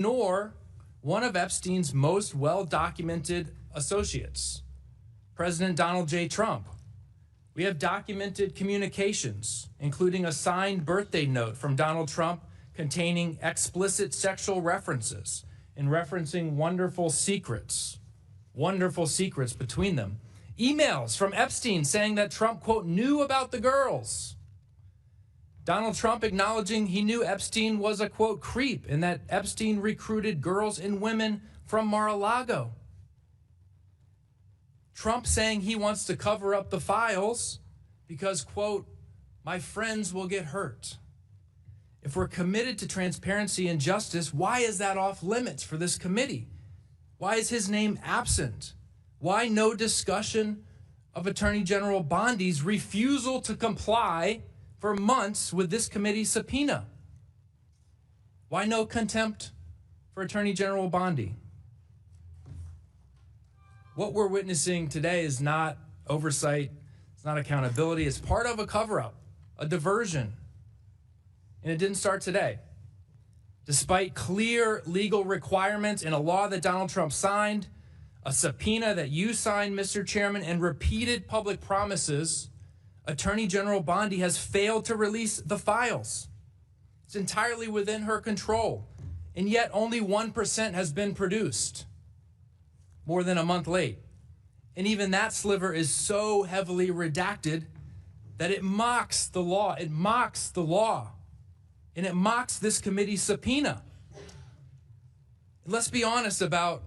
ignore one of Epstein's most well-documented associates, President Donald J. Trump. We have documented communications, including a signed birthday note from Donald Trump containing explicit sexual references and referencing wonderful secrets between them. Emails from Epstein saying that Trump, quote, knew about the girls. Donald Trump acknowledging he knew Epstein was a, quote, creep and that Epstein recruited girls and women from Mar-a-Lago. Trump saying he wants to cover up the files because, quote, my friends will get hurt. If we're committed to transparency and justice, why is that off limits for this committee? Why is his name absent? Why no discussion of Attorney General Bondi's refusal to comply for months with this committee's subpoena? Why no contempt for Attorney General Bondi? What we're witnessing today is not oversight, it's not accountability, it's part of a cover-up, a diversion. And it didn't start today. Despite clear legal requirements in a law that Donald Trump signed, a subpoena that you signed, Mr. Chairman, and repeated public promises, Attorney General Bondi has failed to release the files. It's entirely within her control, and yet only 1% has been produced, more than a month late. And even that sliver is so heavily redacted that it mocks the law. It mocks the law. And it mocks this committee's subpoena. And let's be honest about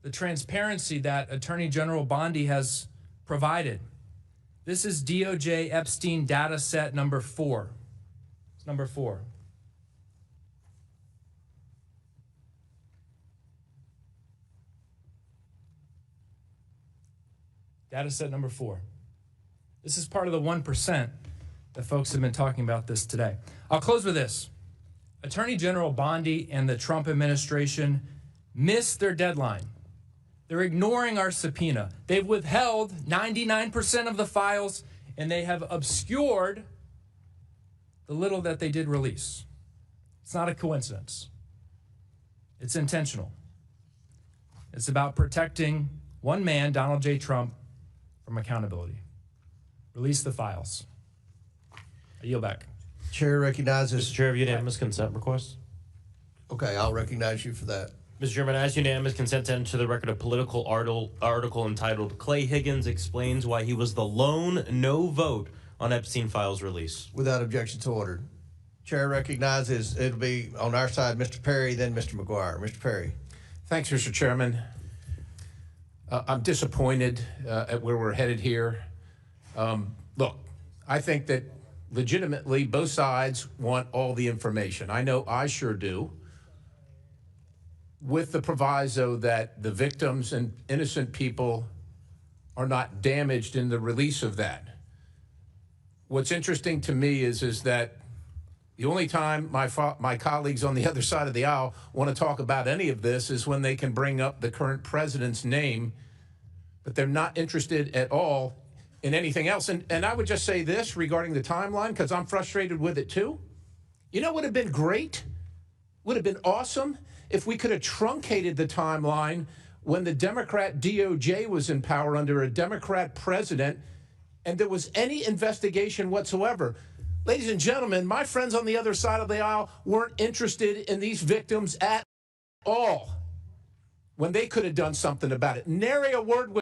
the transparency that Attorney General Bondi has provided. This is DOJ Epstein data set number 4. It's number 4. Data set number 4. This is part of the 1% that folks have been talking about this today. I'll close with this. Attorney General Bondi and the Trump administration missed their deadline. They're ignoring our subpoena. They've withheld 99% of the files, and they have obscured the little that they did release. It's not a coincidence. It's intentional. It's about protecting one man, Donald J. Trump, from accountability. Release the files. I yield back. Chair recognizes. Mr. Chair, have unanimous consent request? Okay, I'll recognize you for that. Mr. Chairman, I ask unanimous consent to enter the record a political article entitled Clay Higgins Explains Why He Was the Lone No Vote on Epstein Files Release. Without objection to order. Chair recognizes it'll be on our side, Mr. Perry, then Mr. McGuire. Mr. Perry. Thanks, Mr. Chairman. I'm disappointed at where we're headed here. Look, I think that legitimately both sides want all the information. I know I sure do, with the proviso that the victims and innocent people are not damaged in the release of that. What's interesting to me is that the only time my colleagues on the other side of the aisle want to talk about any of this is when they can bring up the current president's name, but they're not interested at all in anything else. And I would just say this regarding the timeline, because I'm frustrated with it too. You know what would have been great? Would have been awesome if we could have truncated the timeline when the Democrat DOJ was in power under a Democrat president and there was any investigation whatsoever. Ladies and gentlemen, my friends on the other side of the aisle weren't interested in these victims at all when they could have done something about it. Nary a word was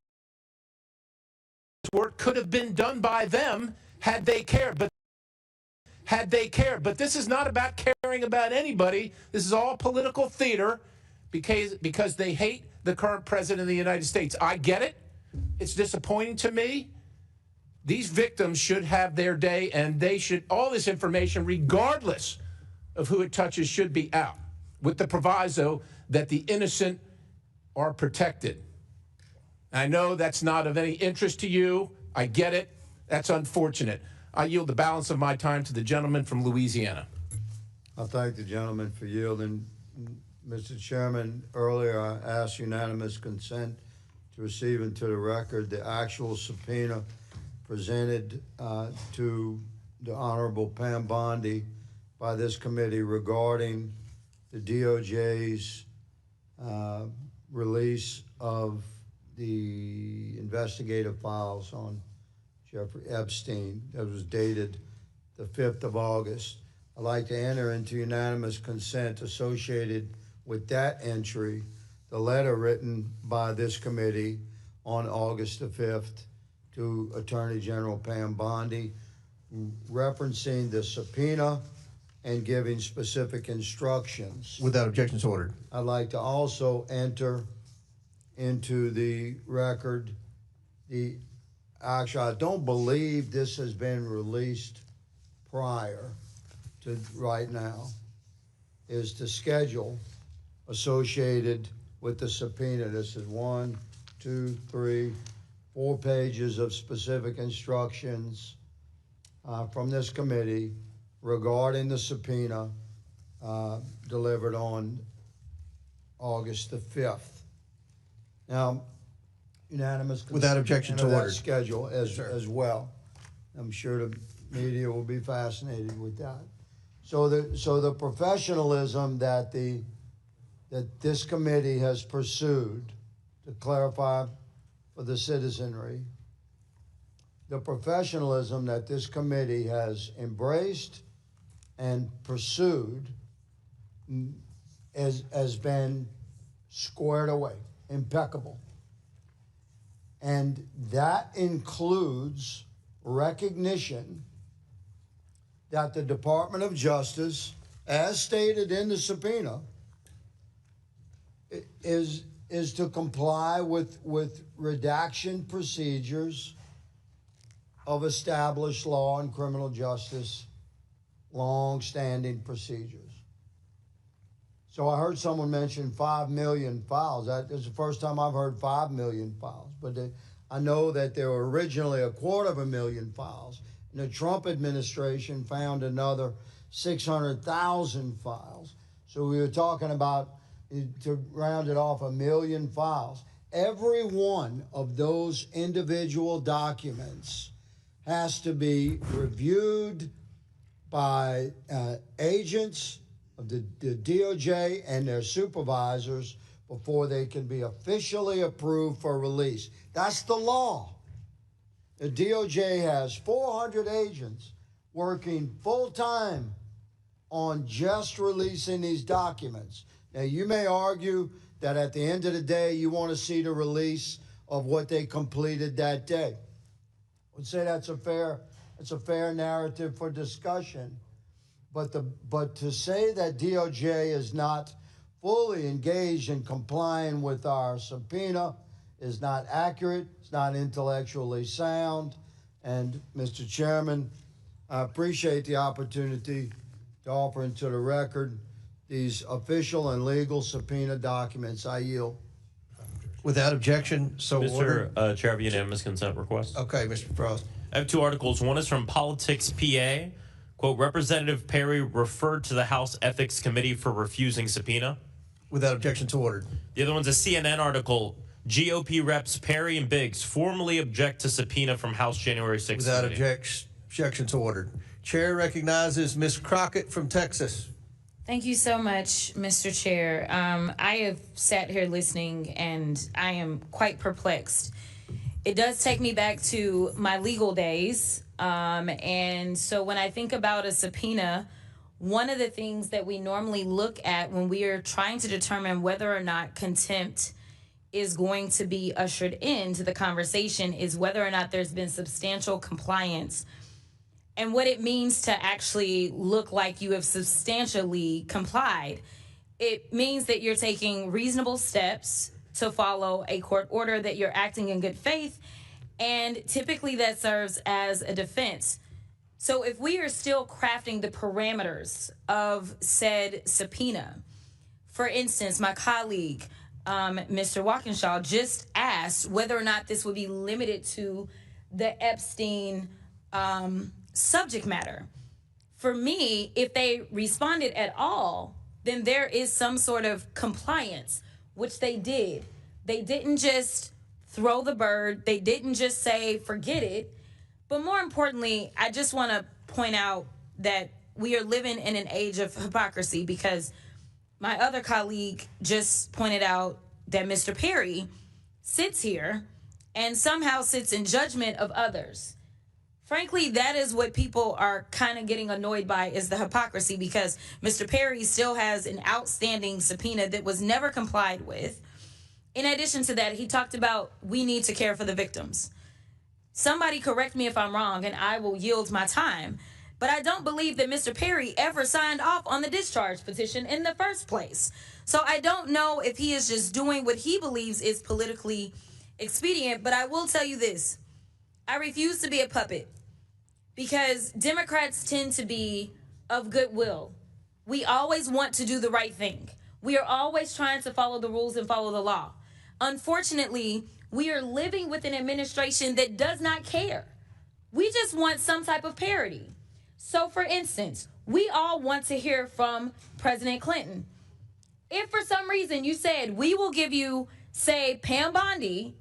work could have been done by them had they cared. But this is not about caring about anybody. This is all political theater because they hate the current president of the United States. I get it. It's disappointing to me. These victims should have their day, and they should, all this information, regardless of who it touches, should be out, with the proviso that the innocent are protected. I know that's not of any interest to you. I get it. That's unfortunate. I yield the balance of my time to the gentleman from Louisiana. I thank the gentleman for yielding. Mr. Chairman, earlier I asked unanimous consent to receive into the record the actual subpoena presented to the Honorable Pam Bondi by this committee regarding the DOJ's release of the investigative files on Jeffrey Epstein that was dated the 5th of August. I'd like to enter into unanimous consent associated with that entry, the letter written by this committee on August the 5th to Attorney General Pam Bondi, referencing the subpoena and giving specific instructions. Without objection, so ordered. I'd like to also enter into the record actually, I don't believe this has been released prior to right now, is the schedule associated with the subpoena. This is 1, 2, 3, 4 pages of specific instructions from this committee regarding the subpoena delivered on August the 5th. Now, unanimous consent. Without objection to order. Schedule as well. I'm sure the media will be fascinated with that. So the professionalism that this committee has pursued, to clarify for the citizenry, the professionalism that this committee has embraced and pursued has been squared away, impeccable. And that includes recognition that the Department of Justice, as stated in the subpoena, is to comply with redaction procedures of established law and criminal justice, long-standing procedures. So I heard someone mention 5 million files. That is the first time I've heard 5 million files. But I know that there were originally 250,000 files. And the Trump administration found another 600,000 files. So we were talking about, to round it off, 1 million files. Every one of those individual documents has to be reviewed by agents of the DOJ and their supervisors before they can be officially approved for release. That's the law. The DOJ has 400 agents working full-time on just releasing these documents. Now, you may argue that at the end of the day, you want to see the release of what they completed that day. I would say that's a fair narrative for discussion. But to say that DOJ is not fully engaged in complying with our subpoena is not accurate. It's not intellectually sound. And Mr. Chairman, I appreciate the opportunity to offer into the record these official and legal subpoena documents. I yield. Without objection, so ordered. Mr. Chair, I have a unanimous consent request. Okay, Mr. Frost. I have 2 articles. One is from Politics PA. Quote, Representative Perry referred to the House Ethics Committee for refusing subpoena. Without objection, to ordered. The other one's a CNN article. GOP reps Perry and Biggs formally object to subpoena from House January 6th. Without objection, to ordered. Chair recognizes Ms. Crockett from Texas. Thank you so much, Mr. Chair. I have sat here listening, and I am quite perplexed. It does take me back to my legal days. And so when I think about a subpoena, one of the things that we normally look at when we are trying to determine whether or not contempt is going to be ushered into the conversation is whether or not there's been substantial compliance. And what it means to actually look like you have substantially complied. It means that you're taking reasonable steps to follow a court order, that you're acting in good faith, and typically that serves as a defense. So if we are still crafting the parameters of said subpoena, for instance, my colleague, Mr. Walkinshaw, just asked whether or not this would be limited to the Epstein subject matter. For me, if they responded at all, then there is some sort of compliance, which they did. They didn't just throw the bird. They didn't just say, forget it. But more importantly, I just want to point out that we are living in an age of hypocrisy, because my other colleague just pointed out that Mr. Perry sits here and somehow sits in judgment of others. Frankly, that is what people are kind of getting annoyed by, is the hypocrisy, because Mr. Perry still has an outstanding subpoena that was never complied with. In addition to that, he talked about we need to care for the victims. Somebody correct me if I'm wrong, and I will yield my time. But I don't believe that Mr. Perry ever signed off on the discharge petition in the first place. So I don't know if he is just doing what he believes is politically expedient. But I will tell you this. I refuse to be a puppet, because Democrats tend to be of goodwill. We always want to do the right thing. We are always trying to follow the rules and follow the law. Unfortunately, we are living with an administration that does not care. We just want some type of parity. So, for instance, we all want to hear from President Clinton. If for some reason you said, we will give you, say, Pam Bondi,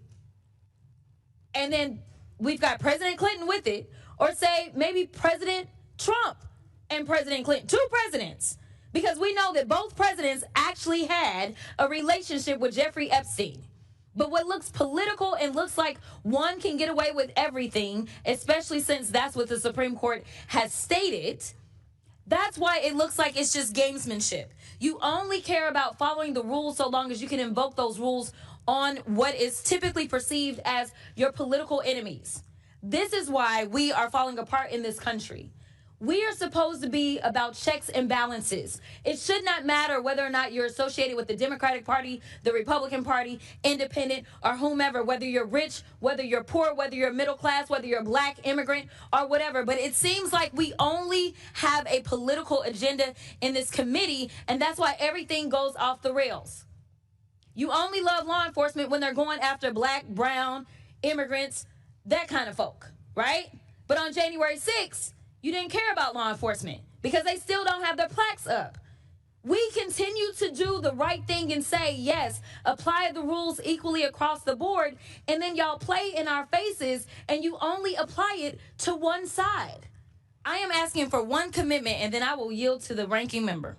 and then we've got President Clinton with it, or say maybe President Trump and President Clinton, two presidents, because we know that both presidents actually had a relationship with Jeffrey Epstein. But what looks political and looks like one can get away with everything, especially since that's what the Supreme Court has stated, that's why it looks like it's just gamesmanship. You only care about following the rules so long as you can invoke those rules on what is typically perceived as your political enemies. This is why we are falling apart in this country. We are supposed to be about checks and balances. It should not matter whether or not you're associated with the Democratic Party, the Republican Party, independent, or whomever, whether you're rich, whether you're poor, whether you're middle class, whether you're a black immigrant, or whatever. But it seems like we only have a political agenda in this committee, and that's why everything goes off the rails. You only love law enforcement when they're going after black, brown, immigrants, that kind of folk, right? But on January 6th, you didn't care about law enforcement because they still don't have their plaques up. We continue to do the right thing and say, yes, apply the rules equally across the board, and then y'all play in our faces and you only apply it to one side. I am asking for one commitment, and then I will yield to the ranking member.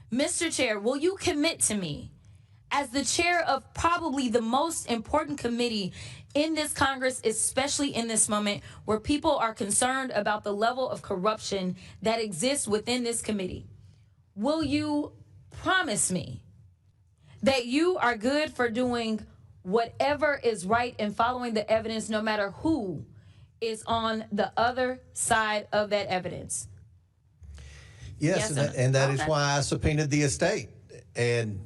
Mr. Chair, will you commit to me, as the chair of probably the most important committee in this Congress, especially in this moment where people are concerned about the level of corruption that exists within this committee, will you promise me that you are good for doing whatever is right and following the evidence, no matter who is on the other side of that evidence? Yes, and that is why I subpoenaed the estate. And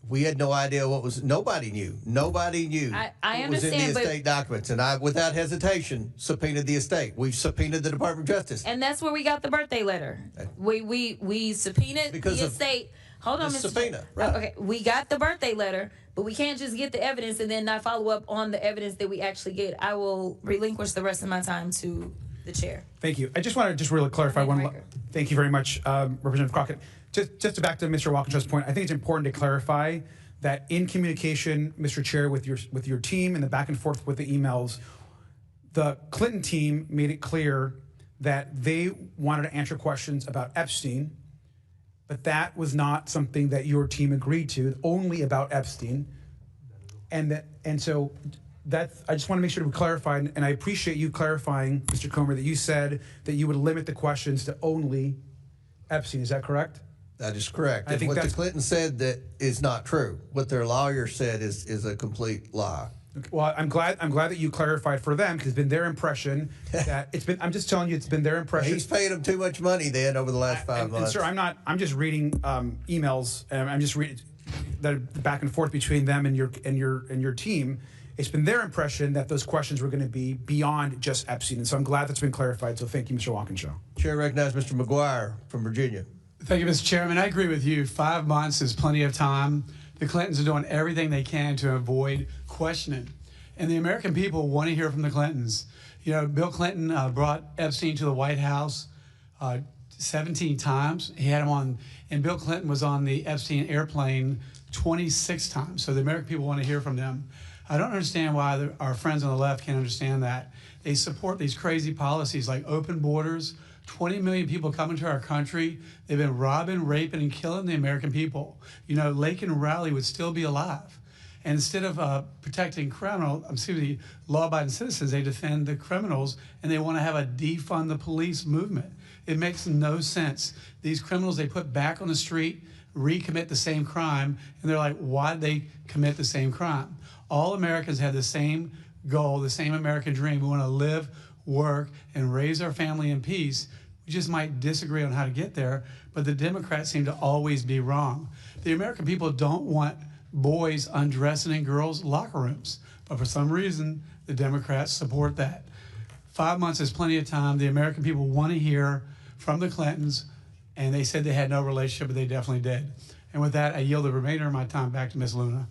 we had no idea what was, nobody knew. Nobody knew I what was in the understand, estate documents. And I, without hesitation, subpoenaed the estate. We've subpoenaed the Department of Justice. And that's where we got the birthday letter. We subpoenaed Because the of estate. Hold on, the Mr. subpoena, Chair. right. Okay, we got the birthday letter, but we can't just get the evidence and then not follow up on the evidence that we actually get. I will relinquish the rest of my time to the chair. Thank you. I just want to just really clarify one. Thank you very much, Representative Crockett. Just to back to Mr. Walkinshaw's point, I think it's important to clarify that in communication, Mr. Chair, with your team and the back and forth with the emails, the Clinton team made it clear that they wanted to answer questions about Epstein, but that was not something that your team agreed to, only about Epstein. And so that's, I just want to make sure to clarify, and I appreciate you clarifying, Mr. Comer, that you said that you would limit the questions to only Epstein. Is that correct? That is correct. I think what the that's Clinton said that is not true. What their lawyer said is a complete lie. Okay, well, I'm glad that you clarified for them, because it's been their impression that it's been. I'm just telling you, it's been their impression. He's paid them too much money then over the last 5 months. And sir, I'm not. I'm just reading emails, and I'm just reading the back and forth between them and your team. It's been their impression that those questions were going to be beyond just Epstein, and so I'm glad that's been clarified. So thank you, Mr. Walkinshaw. Chair recognizes Mr. McGuire from Virginia. Thank you, Mr. Chairman. I agree with you. 5 months is plenty of time. The Clintons are doing everything they can to avoid questioning. And the American people want to hear from the Clintons. You know, Bill Clinton brought Epstein to the White House 17 times. He had him on, and Bill Clinton was on the Epstein airplane 26 times. So the American people want to hear from them. I don't understand why our friends on the left can't understand that. They support these crazy policies like open borders, 20 million people coming to our country. They've been robbing, raping, and killing the American people. You know, Lake and Rowley would still be alive. And instead of protecting law-abiding citizens, they defend the criminals, and they want to have a defund the police movement. It makes no sense. These criminals they put back on the street, recommit the same crime, and they're like, why'd they commit the same crime? All Americans have the same goal, the same American dream. We want to live, work, and raise our family in peace. We just might disagree on how to get there, but the Democrats seem to always be wrong. The American people don't want boys undressing in girls' locker rooms, but for some reason, the Democrats support that. 5 months is plenty of time. The American people want to hear from the Clintons, and they said they had no relationship, but they definitely did. And with that, I yield the remainder of my time back to Ms. Luna.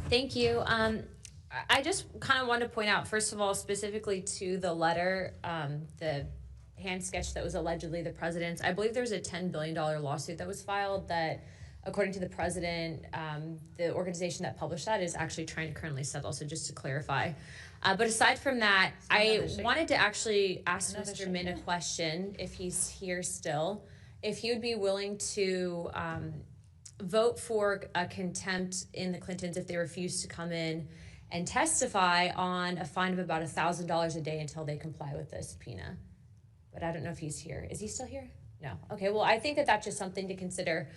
Thank you. I just kind of wanted to point out, first of all, specifically to the letter, the hand sketch that was allegedly the president's. I believe there was a $10 billion lawsuit that was filed that, according to the president, the organization that published that is actually trying to currently settle, so just to clarify. But aside from that, I wanted to actually ask Mr. Min a question, if he's here still, if he would be willing to vote for a contempt in the Clintons if they refuse to come in and testify on a fine of about $1,000 a day until they comply with the subpoena. But I don't know if he's here. Is he still here? No. Okay, well, I think that that's just something to consider.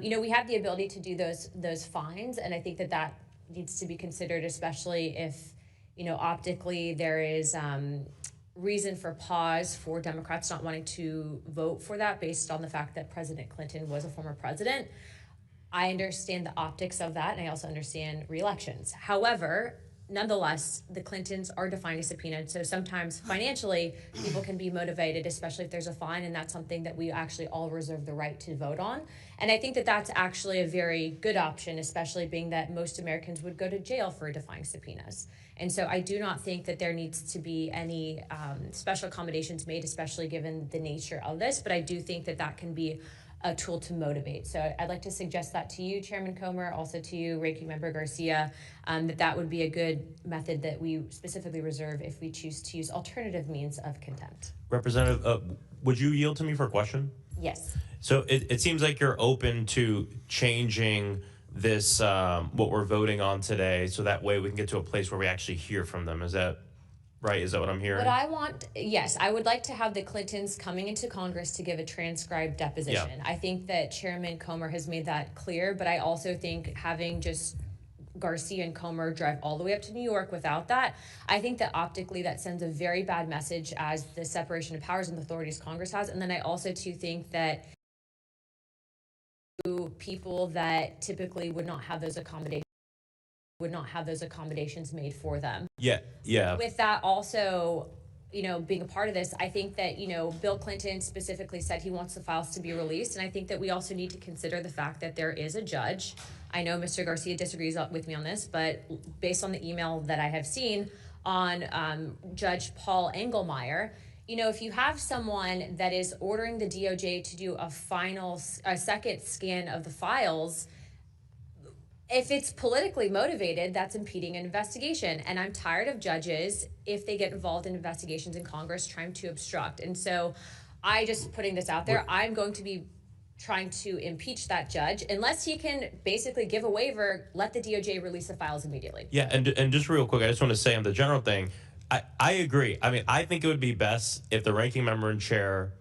You know, we have the ability to do those fines, and I think that that needs to be considered, especially if, you know, optically there is reason for pause for Democrats not wanting to vote for that based on the fact that President Clinton was a former president. I understand the optics of that, and I also understand re-elections. However, nonetheless, the Clintons are defying a subpoena, so sometimes financially people can be motivated, especially if there's a fine, and that's something that we actually all reserve the right to vote on. And I think that that's actually a very good option, especially being that most Americans would go to jail for defying subpoenas. And so I do not think that there needs to be any special accommodations made, especially given the nature of this, but I do think that that can be a tool to motivate. So I'd like to suggest that to you, Chairman Comer, also to you, Ranking Member Garcia, that would be a good method that we specifically reserve if we choose to use alternative means of contempt. Representative, would you yield to me for a question? Yes. So it seems like you're open to changing this, what we're voting on today, so that way we can get to a place where we actually hear from them. Is that right? Is that what I'm hearing? What I want, yes, I would like to have the Clintons coming into Congress to give a transcribed deposition. Yeah. I think that Chairman Comer has made that clear, but I also think having just Garcia and Comer drive all the way up to New York without that, I think that optically that sends a very bad message as the separation of powers and authorities Congress has. And then I also too think that people that typically would not have those accommodations made for them. Yeah. With that also, you know, being a part of this, I think that, you know, Bill Clinton specifically said he wants the files to be released. And I think that we also need to consider the fact that there is a judge. I know Mr. Garcia disagrees with me on this, but based on the email that I have seen on Judge Paul Engelmeyer, you know, if you have someone that is ordering the DOJ to do a second scan of the files, if it's politically motivated, that's impeding an investigation. And I'm tired of judges, if they get involved in investigations in Congress, trying to obstruct. And so I just putting this out there, I'm going to be trying to impeach that judge unless he can basically give a waiver, let the DOJ release the files immediately. Yeah, and just real quick, I just want to say on the general thing, I agree. I mean, I think it would be best if the ranking member and chair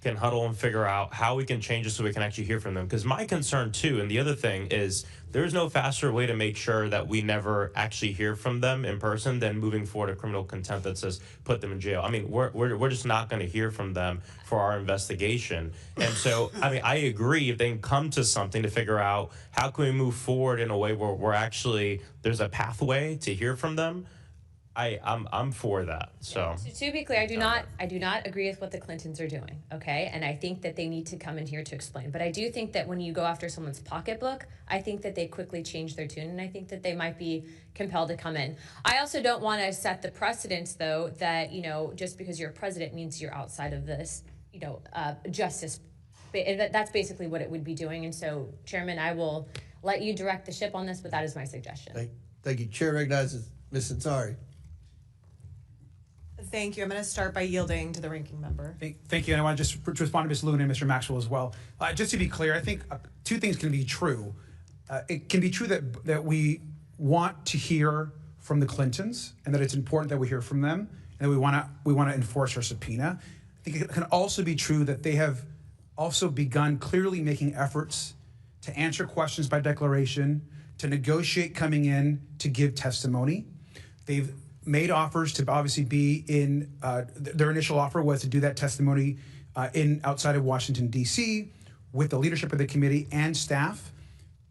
can huddle and figure out how we can change it so we can actually hear from them. Because my concern too, and the other thing is, there's no faster way to make sure that we never actually hear from them in person than moving forward a criminal contempt that says put them in jail. I mean, we're just not going to hear from them for our investigation. And so, I mean, I agree if they can come to something to figure out how can we move forward in a way where we're actually, there's a pathway to hear from them. I'm for that. So to be clear, I do not agree with what the Clintons are doing. Okay, and I think that they need to come in here to explain. But I do think that when you go after someone's pocketbook, I think that they quickly change their tune, and I think that they might be compelled to come in. I also don't want to set the precedence, though, that, you know, just because you're a president means you're outside of this, you know, justice. That's basically what it would be doing. And so, Chairman, I will let you direct the ship on this, but that is my suggestion. Thank you. Chair recognizes Ms. Ansari. Thank you. I'm going to start by yielding to the ranking member. Thank you. And I want to just respond to Ms. Luna and Mr. Maxwell as well. Just to be clear, I think two things can be true. It can be true that we want to hear from the Clintons and that it's important that we hear from them and that we want to enforce our subpoena. I think it can also be true that they have also begun clearly making efforts to answer questions by declaration, to negotiate coming in, to give testimony. They've made offers to obviously be in, their initial offer was to do that testimony outside of Washington, D.C. with the leadership of the committee and staff.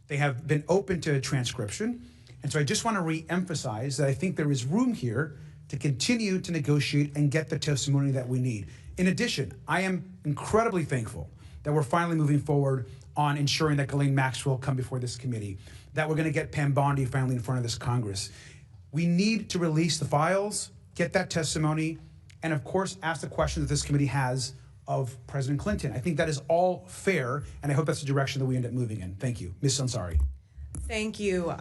They have been open to transcription. And so I just want to re-emphasize that I think there is room here to continue to negotiate and get the testimony that we need. In addition, I am incredibly thankful that we're finally moving forward on ensuring that Ghislaine Maxwell come before this committee, that we're going to get Pam Bondi finally in front of this Congress. We need to release the files, get that testimony, and of course, ask the questions that this committee has of President Clinton. I think that is all fair, and I hope that's the direction that we end up moving in. Thank you. Ms. Ansari. Thank you.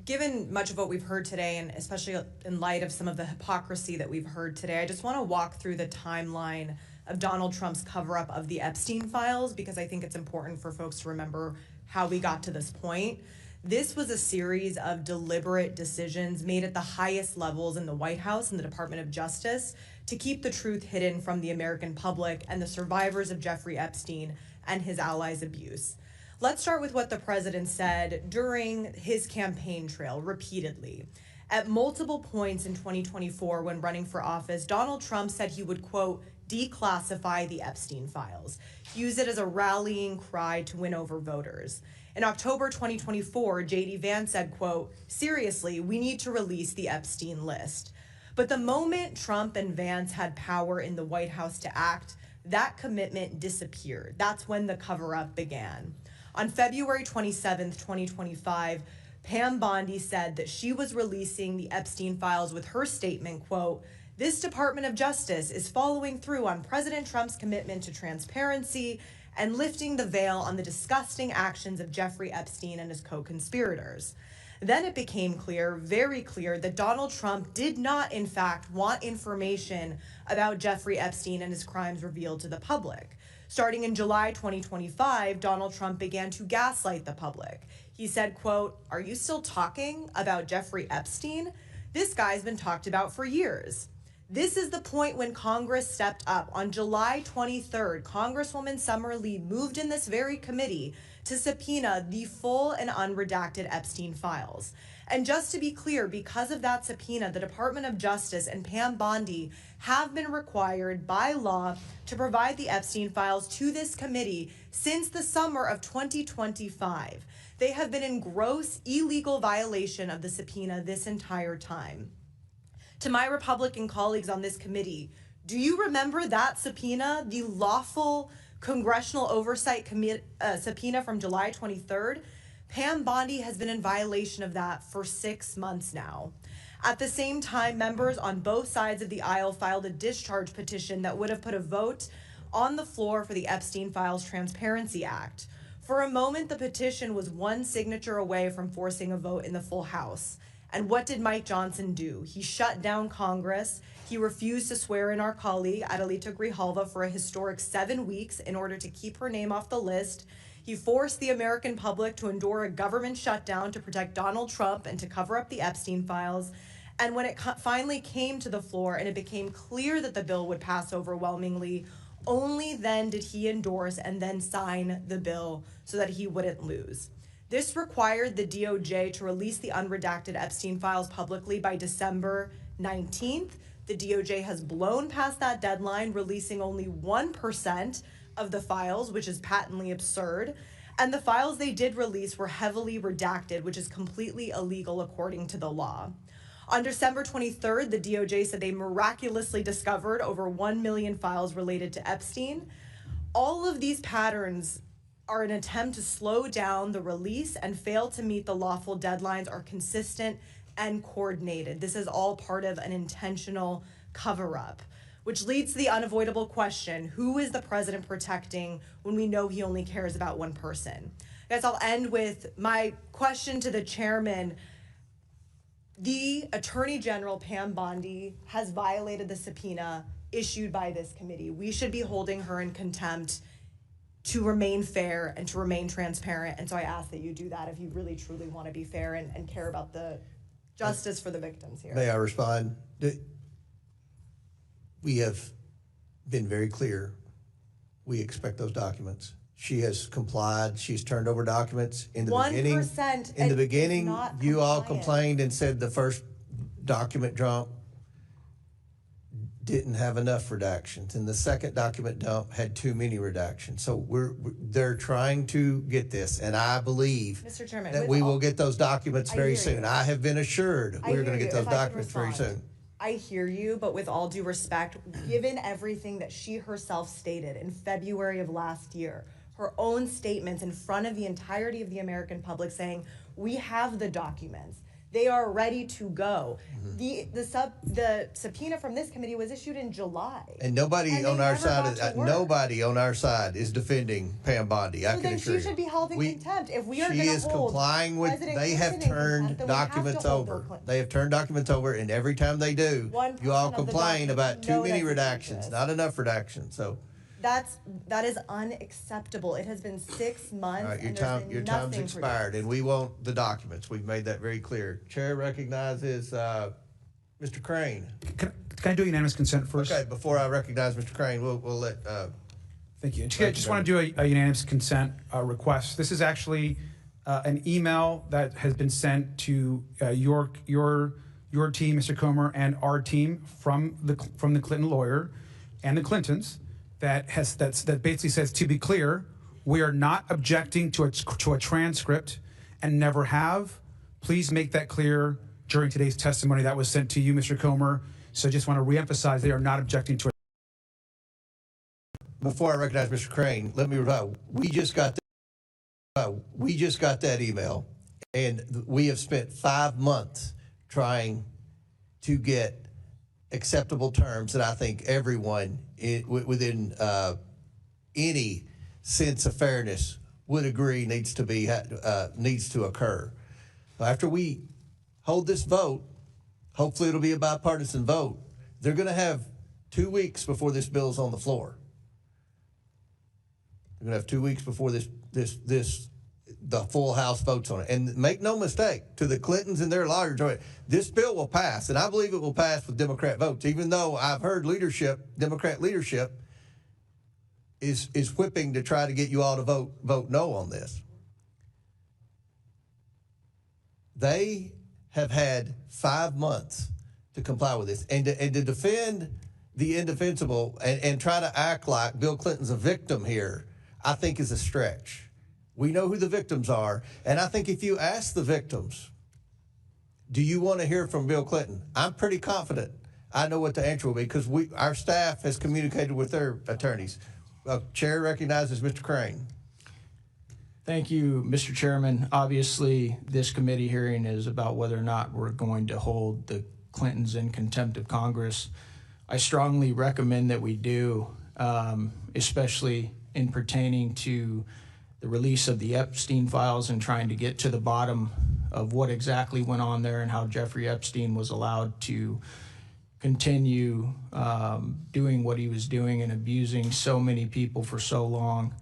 Given much of what we've heard today, and especially in light of some of the hypocrisy that we've heard today, I just want to walk through the timeline of Donald Trump's cover-up of the Epstein files, because I think it's important for folks to remember how we got to this point. This was a series of deliberate decisions made at the highest levels in the White House and the Department of Justice to keep the truth hidden from the American public and the survivors of Jeffrey Epstein and his allies' abuse. Let's start with what the president said during his campaign trail repeatedly. At multiple points in 2024 when running for office, Donald Trump said he would, quote, declassify the Epstein files, use it as a rallying cry to win over voters. In October 2024, J.D. Vance said, quote, seriously, we need to release the Epstein list. But the moment Trump and Vance had power in the White House to act, that commitment disappeared. That's when the cover-up began. On February 27th, 2025, Pam Bondi said that she was releasing the Epstein files with her statement, quote, this Department of Justice is following through on President Trump's commitment to transparency and lifting the veil on the disgusting actions of Jeffrey Epstein and his co-conspirators. Then it became clear, very clear, that Donald Trump did not, in fact, want information about Jeffrey Epstein and his crimes revealed to the public. Starting in July 2025, Donald Trump began to gaslight the public. He said, quote, are you still talking about Jeffrey Epstein? This guy's been talked about for years. This is the point when Congress stepped up. On July 23rd, Congresswoman Summer Lee moved in this very committee to subpoena the full and unredacted Epstein files. And just to be clear, because of that subpoena, the Department of Justice and Pam Bondi have been required by law to provide the Epstein files to this committee since the summer of 2025. They have been in gross illegal violation of the subpoena this entire time. To my Republican colleagues on this committee, do you remember that subpoena, the lawful Congressional Oversight subpoena from July 23rd? Pam Bondi has been in violation of that for 6 months now. At the same time, members on both sides of the aisle filed a discharge petition that would have put a vote on the floor for the Epstein Files Transparency Act. For a moment, the petition was one signature away from forcing a vote in the full House. And what did Mike Johnson do? He shut down Congress. He refused to swear in our colleague, Adelita Grijalva, for a historic 7 weeks in order to keep her name off the list. He forced the American public to endure a government shutdown to protect Donald Trump and to cover up the Epstein files. And when it finally came to the floor and it became clear that the bill would pass overwhelmingly, only then did he endorse and then sign the bill so that he wouldn't lose. This required the DOJ to release the unredacted Epstein files publicly by December 19th. The DOJ has blown past that deadline, releasing only 1% of the files, which is patently absurd. And the files they did release were heavily redacted, which is completely illegal according to the law. On December 23rd, the DOJ said they miraculously discovered over 1 million files related to Epstein. All of these patterns are an attempt to slow down the release and fail to meet the lawful deadlines are consistent and coordinated. This is all part of an intentional cover-up, which leads to the unavoidable question, who is the president protecting when we know he only cares about one person? I guess I'll end with my question to the chairman. The Attorney General, Pam Bondi, has violated the subpoena issued by this committee. We should be holding her in contempt to remain fair and to remain transparent. And so I ask that you do that if you really, truly want to be fair and care about the justice for the victims here. May I respond? We have been very clear. We expect those documents. She has complied. She's turned over documents. In the 1% in the beginning, not you all compliant. complained and said the first document dump didn't have enough redactions, and the second document dump had too many redactions. So they're trying to get this, and I believe Mr. Chairman, that we will get those documents I very hear soon. you. I have been assured we're going to get those documents very soon. I hear you, but with all due respect, given everything that she herself stated in February of last year, her own statements in front of the entirety of the American public saying, we have the documents, they are ready to go. The subpoena from this committee was issued in July. And nobody on our side is defending Pam Bondi. I can assure you. She should be held in contempt. If we are going to hold, she is complying with. They have turned documents over. They have turned documents over, and every time they do, you all complain about too many redactions, not enough redactions. So. That is unacceptable. It has been 6 months. All right, your and time's expired, and we want the documents. We've made that very clear. Chair recognizes Mr. Crane. Can I do unanimous consent first? Okay, before I recognize Mr. Crane, we'll let. Thank you. I just want to do a unanimous consent request. This is actually an email that has been sent to your team, Mr. Comer, and our team from the Clinton lawyer and the Clintons. That basically says, to be clear, we are not objecting to a transcript and never have. Please make that clear during today's testimony that was sent to you, Mr. Comer. So I just want to reemphasize they are not objecting to it. Before I recognize Mr. Crane, let me reply. We just got that email, and we have spent 5 months trying to get acceptable terms that I think everyone within any sense of fairness would agree needs to occur. After we hold this vote, hopefully it'll be a bipartisan vote. They're going to have 2 weeks before this bill is on the floor. They're going to have 2 weeks before the full House votes on it. And make no mistake, to the Clintons and their lawyers, this bill will pass, and I believe it will pass with Democrat votes, even though I've heard Democrat leadership is whipping to try to get you all to vote no on this. They have had 5 months to comply with this, and to defend the indefensible and try to act like Bill Clinton's a victim here, I think is a stretch. We know who the victims are, and I think if you ask the victims, do you want to hear from Bill Clinton? I'm pretty confident I know what the answer will be, because our staff has communicated with their attorneys. Chair recognizes Mr. Crane. Thank you, Mr. Chairman. Obviously, this committee hearing is about whether or not we're going to hold the Clintons in contempt of Congress. I strongly recommend that we do, especially in pertaining to the release of the Epstein files and trying to get to the bottom of what exactly went on there and how Jeffrey Epstein was allowed to continue doing what he was doing and abusing so many people for so long.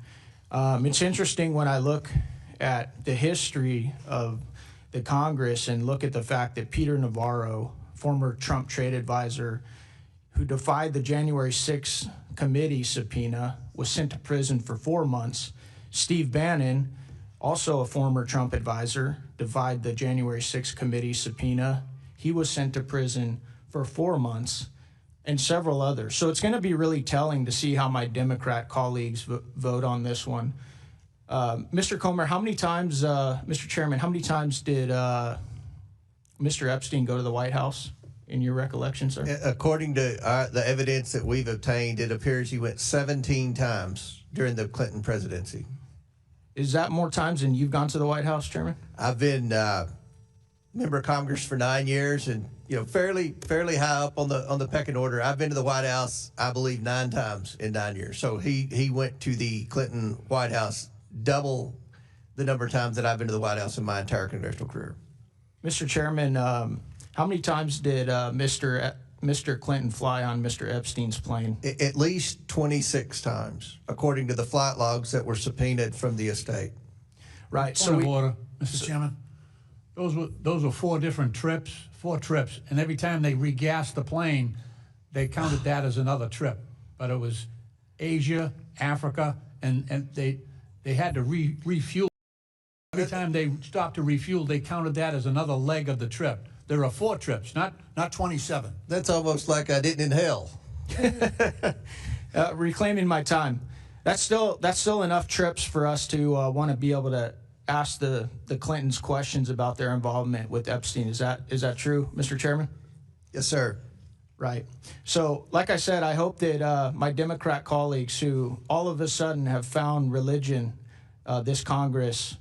It's interesting when I look at the history of the Congress and look at the fact that Peter Navarro, former Trump trade advisor, who defied the January 6th committee subpoena, was sent to prison for 4 months. Steve Bannon, also a former Trump advisor, defied the January 6th committee subpoena. He was sent to prison for 4 months, and several others. So it's going to be really telling to see how my Democrat colleagues vote on this one. Mr. Comer, how many times, Mr. Chairman, how many times did Mr. Epstein go to the White House, in your recollection, sir? According to the evidence that we've obtained, it appears he went 17 times during the Clinton presidency. Is that more times than you've gone to the White House, Chairman? I've been member of Congress for 9 years, and fairly high up on the pecking order. I've been to the White House, I believe, 9 times in 9 years. So he went to the Clinton White House double the number of times that I've been to the White House in my entire congressional career. Mr. Chairman, How many times did Mr. Clinton fly on Mr. Epstein's plane? At least 26 times, according to the flight logs that were subpoenaed from the estate. Right. Point of order, Mr. Chairman. Those were four trips, and every time they regassed the plane, they counted that as another trip. But it was Asia, Africa, and they had to refuel. Every time they stopped to refuel, they counted that as another leg of the trip. There are 4 trips, not 27. That's almost like I didn't inhale. Reclaiming my time. That's still enough trips for us to want to be able to ask the Clintons questions about their involvement with Epstein. Is that true, Mr. Chairman? Yes, sir. Right. So, like I said, I hope that my Democrat colleagues who all of a sudden have found religion, this Congress,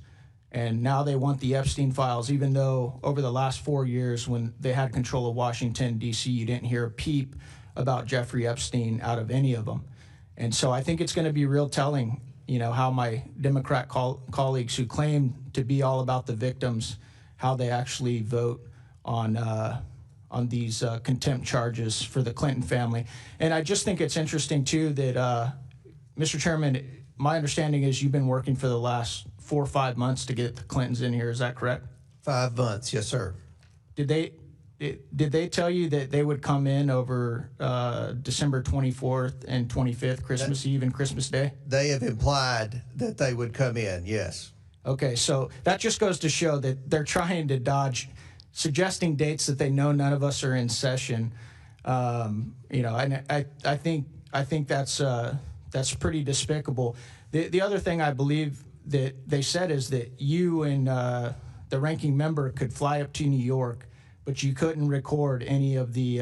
and now they want the Epstein files, even though over the last 4 years when they had control of Washington, D.C., you didn't hear a peep about Jeffrey Epstein out of any of them. And so I think it's going to be real telling, how my Democrat colleagues who claim to be all about the victims, how they actually vote on these contempt charges for the Clinton family. And I just think it's interesting, too, that, Mr. Chairman, my understanding is you've been working for the last 4 or 5 months to get the Clintons in here. Is that correct? 5 months, yes, sir. Did they tell you that they would come in over December 24th and 25th, Christmas Eve and Christmas Day? They have implied that they would come in, yes. Okay, so that just goes to show that they're trying to dodge suggesting dates that they know none of us are in session. And I think that's pretty despicable. The other thing I believe that they said is that you and the ranking member could fly up to New York, but you couldn't record any of the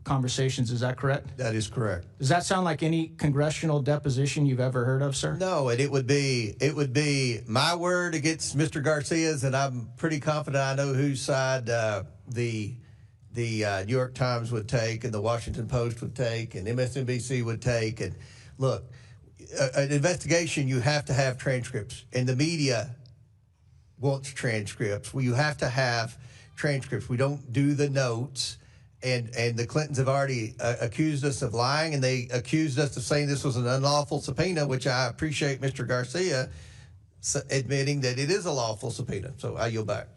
conversations. Is that correct? That is correct. Does that sound like any congressional deposition you've ever heard of, sir? No, and it would be my word against Mr. Garcia's, and I'm pretty confident I know whose side the New York Times would take, and the Washington Post would take, and MSNBC would take. And look, an investigation, you have to have transcripts, and the media wants transcripts. Well, you have to have transcripts. We don't do the notes. And the Clintons have already accused us of lying, and they accused us of saying this was an unlawful subpoena, which I appreciate Mr. Garcia admitting that it is a lawful subpoena. So I yield back.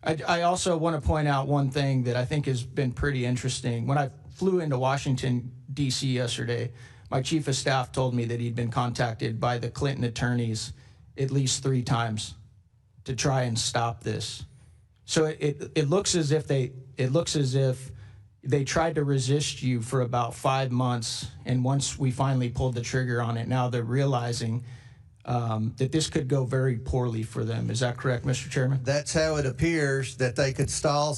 I also want to point out one thing that I think has been pretty interesting. When I flew into Washington, D.C. yesterday, my chief of staff told me that he'd been contacted by the Clinton attorneys at least 3 times to try and stop this. So it looks as if they tried to resist you for about 5 months, and once we finally pulled the trigger on it, now they're realizing that this could go very poorly for them. Is that correct, Mr. Chairman? That's how it appears, that they could stall,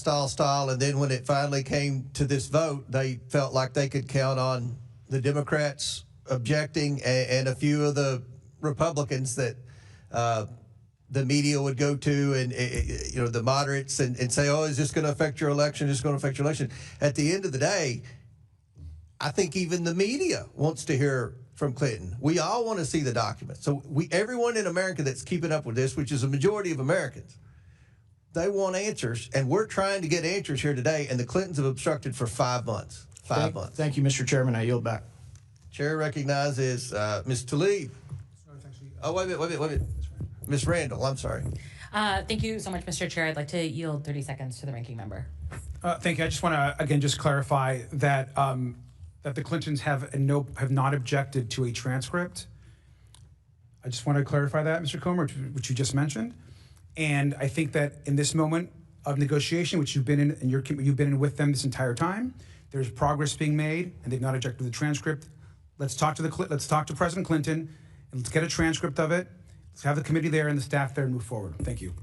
and then when it finally came to this vote, they felt like they could count on the Democrats objecting and a few of the Republicans that the media would go to, and the moderates, and say, oh, is this going to affect your election? Is this going to affect your election? At the end of the day, I think even the media wants to hear from Clinton. We all want to see the documents. So everyone in America that's keeping up with this, which is a majority of Americans, they want answers, and we're trying to get answers here today, and the Clintons have obstructed for 5 months. 5 months. Thank you, Mr. Chairman. I yield back. Chair recognizes Ms. Tlaib. Oh, wait a minute. Ms. Randall, I'm sorry. Thank you so much, Mr. Chair. I'd like to yield 30 seconds to the ranking member. Thank you. I just want to, again, just clarify that that the Clintons have not objected to a transcript. I just want to clarify that, Mr. Comer, which you just mentioned. And I think that in this moment of negotiation, which you've been in, and you've been in with them this entire time, there's progress being made, and they've not objected to the transcript. Let's talk to President Clinton, and let's get a transcript of it. Let's have the committee there and the staff there and move forward. Thank you.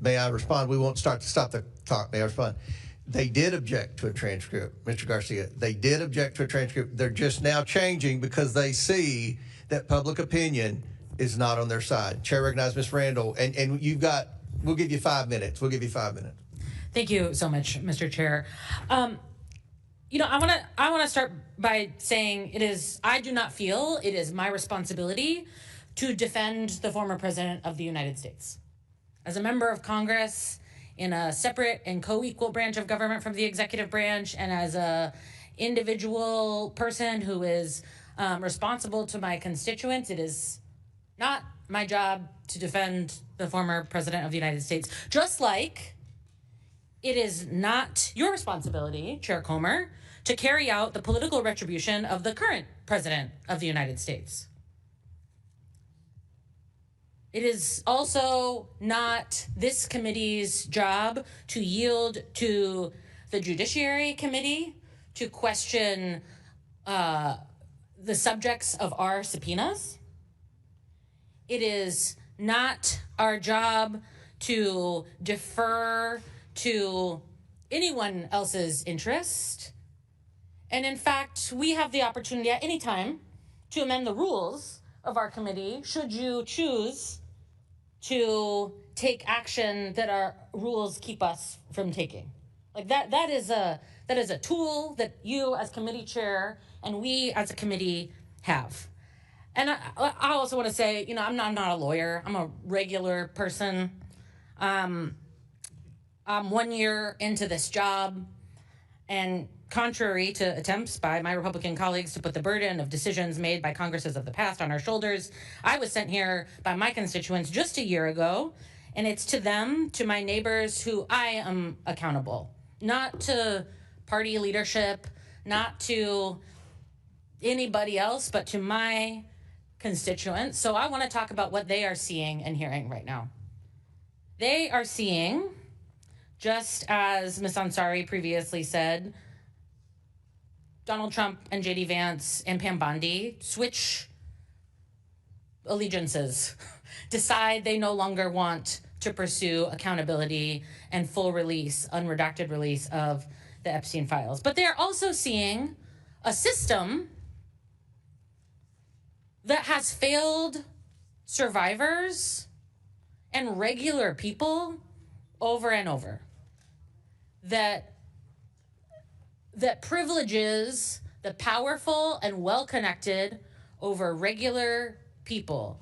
May I respond? We won't stop the talk. May I respond? They did object to a transcript, Mr. Garcia. They did object to a transcript. They're just now changing because they see that public opinion is not on their side. Chair recognizes Ms. Randall, and we'll give you 5 minutes. We'll give you 5 minutes. Thank you so much, Mr. Chair. I want to start by saying I do not feel it is my responsibility to defend the former president of the United States. As a member of Congress in a separate and co-equal branch of government from the executive branch, and as a individual person who is responsible to my constituents, it is not my job to defend the former president of the United States, just like it is not your responsibility, Chair Comer, to carry out the political retribution of the current president of the United States. It is also not this committee's job to yield to the Judiciary Committee to question the subjects of our subpoenas. It is not our job to defer to anyone else's interest. And in fact, we have the opportunity at any time to amend the rules of our committee should you choose to take action that our rules keep us from taking. Like that is a tool that you as committee chair and we as a committee have. And I also want to say, you know, I'm not a lawyer. I'm a regular person. I'm 1 year into this job, and contrary to attempts by my Republican colleagues to put the burden of decisions made by Congresses of the past on our shoulders, I was sent here by my constituents just a year ago, and it's to them, to my neighbors, who I am accountable. Not to party leadership, not to anybody else, but to my constituents. So I want to talk about what they are seeing and hearing right now. They are seeing, just as Ms. Ansari previously said, Donald Trump and J.D. Vance and Pam Bondi switch allegiances, decide they no longer want to pursue accountability and full release, unredacted release of the Epstein files. But they're also seeing a system that has failed survivors and regular people over and over. That privileges the powerful and well-connected over regular people.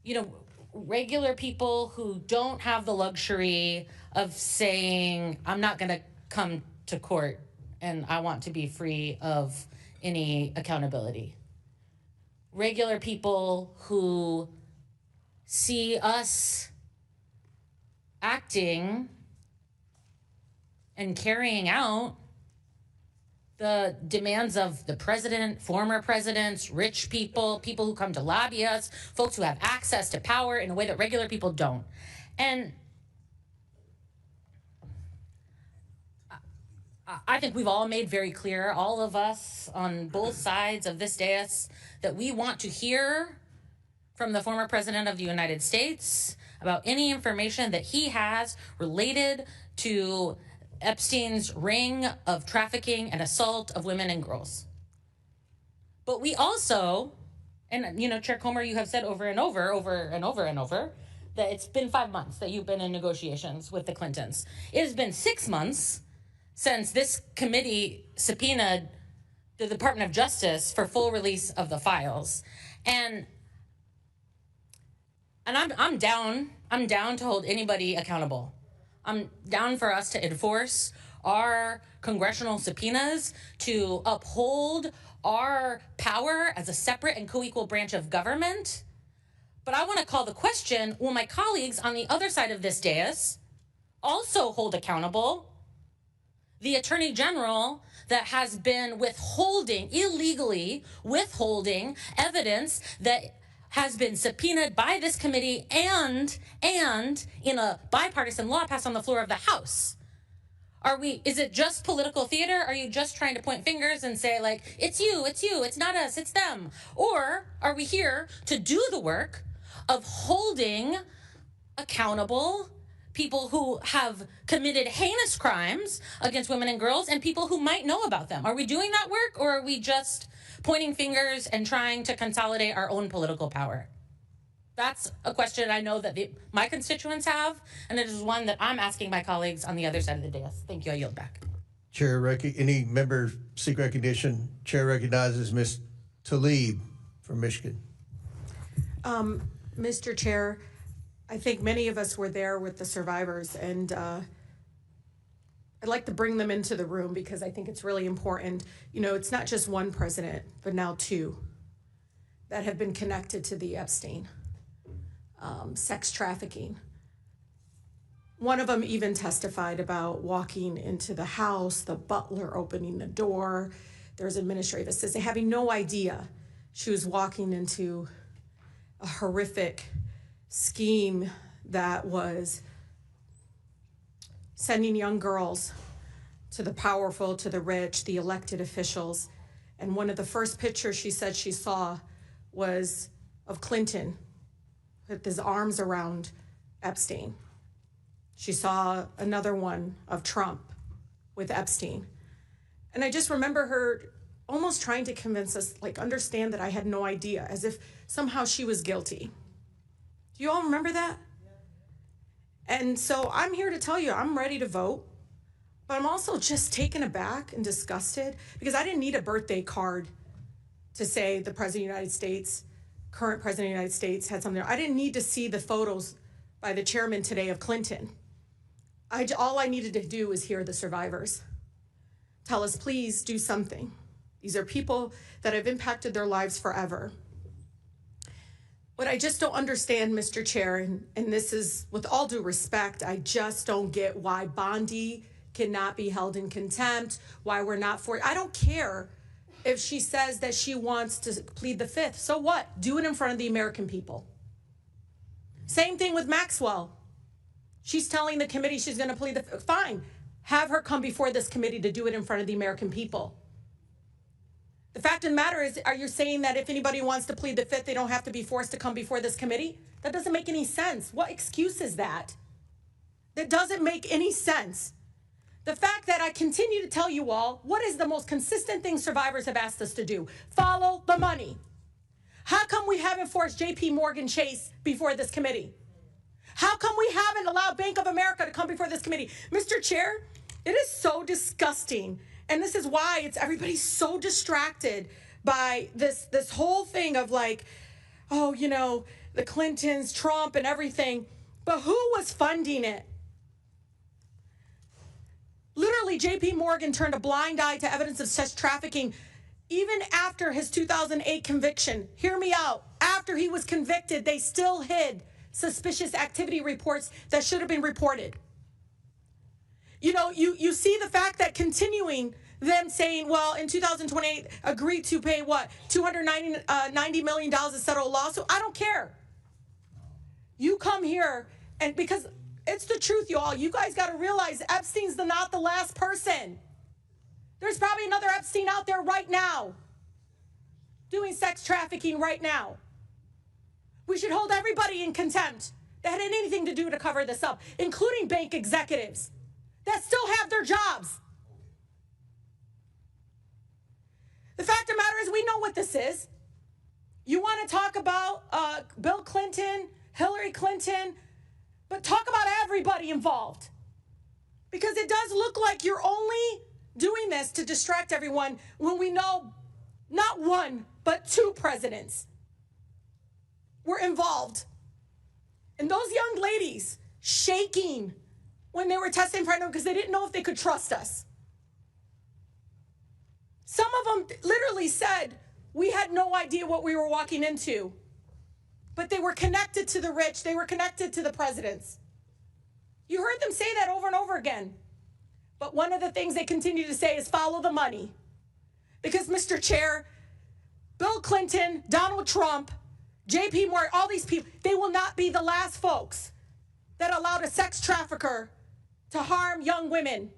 You know, regular people who don't have the luxury of saying, I'm not going to come to court and I want to be free of any accountability. Regular people who see us acting and carrying out the demands of the president, former presidents, rich people, people who come to lobby us, folks who have access to power in a way that regular people don't. And I think we've all made very clear, all of us on both sides of this dais, that we want to hear from the former president of the United States about any information that he has related to Epstein's ring of trafficking and assault of women and girls. But we also, and you know, Chair Comer, you have said over and over, that it's been 5 months that you've been in negotiations with the Clintons. It has been 6 months since this committee subpoenaed the Department of Justice for full release of the files. And I'm down to hold anybody accountable. I'm down for us to enforce our congressional subpoenas, to uphold our power as a separate and co-equal branch of government. But I want to call the question, will my colleagues on the other side of this dais also hold accountable the Attorney General that has been illegally withholding evidence that has been subpoenaed by this committee and in a bipartisan law passed on the floor of the House? Is it just political theater? Are you just trying to point fingers and say, like, it's you, it's not us, it's them? Or are we here to do the work of holding accountable people who have committed heinous crimes against women and girls and people who might know about them? Are we doing that work, or are we just pointing fingers and trying to consolidate our own political power? That's a question I know that my constituents have, and it is one that I'm asking my colleagues on the other side of the dais. Thank you. I yield back. Chair, any member seek recognition? Chair recognizes Ms. Tlaib from Michigan. Mr. Chair, I think many of us were there with the survivors, and I'd like to bring them into the room because I think it's really important. You know, it's not just one president, but now two that have been connected to the Epstein sex trafficking. One of them even testified about walking into the house, the butler opening the door, there's administrative assistant, having no idea she was walking into a horrific scheme that was sending young girls to the powerful, to the rich, the elected officials. And one of the first pictures she said she saw was of Clinton with his arms around Epstein. She saw another one of Trump with Epstein. And I just remember her almost trying to convince us, like, understand that I had no idea, as if somehow she was guilty. Do you all remember that? Yeah. And so I'm here to tell you, I'm ready to vote, but I'm also just taken aback and disgusted because I didn't need a birthday card to say the President of the United States, current President of the United States, had something. I didn't need to see the photos by the chairman today of Clinton. All I needed to do was hear the survivors tell us, please do something. These are people that have impacted their lives forever. What I just don't understand, Mr. Chair, and this is with all due respect, I just don't get why Bondi cannot be held in contempt, why we're not for it. I don't care if she says that she wants to plead the fifth. So what? Do it in front of the American people. Same thing with Maxwell. She's telling the committee she's going to plead the fifth. Fine. Have her come before this committee to do it in front of the American people. The fact of the matter is, are you saying that if anybody wants to plead the fifth, they don't have to be forced to come before this committee? That doesn't make any sense. What excuse is that? That doesn't make any sense. The fact that I continue to tell you all, what is the most consistent thing survivors have asked us to do? Follow the money. How come we haven't forced JP Morgan Chase before this committee? How come we haven't allowed Bank of America to come before this committee? Mr. Chair, it is so disgusting. And this is why everybody's so distracted by this whole thing of like, oh, you know, the Clintons, Trump, and everything. But who was funding it? Literally, JP Morgan turned a blind eye to evidence of sex trafficking even after his 2008 conviction. Hear me out. After he was convicted, they still hid suspicious activity reports that should have been reported. You know, you see the fact that continuing them saying, well, in 2028, agreed to pay what, $290 million to settle a lawsuit. I don't care. You come here, and because it's the truth, y'all. You guys got to realize Epstein's not the last person. There's probably another Epstein out there right now doing sex trafficking right now. We should hold everybody in contempt that had anything to do to cover this up, including bank executives that still have their jobs. The fact of the matter is, we know what this is. You want to talk about Bill Clinton, Hillary Clinton, but talk about everybody involved. Because it does look like you're only doing this to distract everyone when we know not one, but two presidents were involved. And those young ladies shaking when they were testifying in front of them because they didn't know if they could trust us. Some of them literally said, we had no idea what we were walking into. But they were connected to the rich. They were connected to the presidents. You heard them say that over and over again. But one of the things they continue to say is follow the money. Because, Mr. Chair, Bill Clinton, Donald Trump, JP Morgan, all these people, they will not be the last folks that allowed a sex trafficker to harm young women,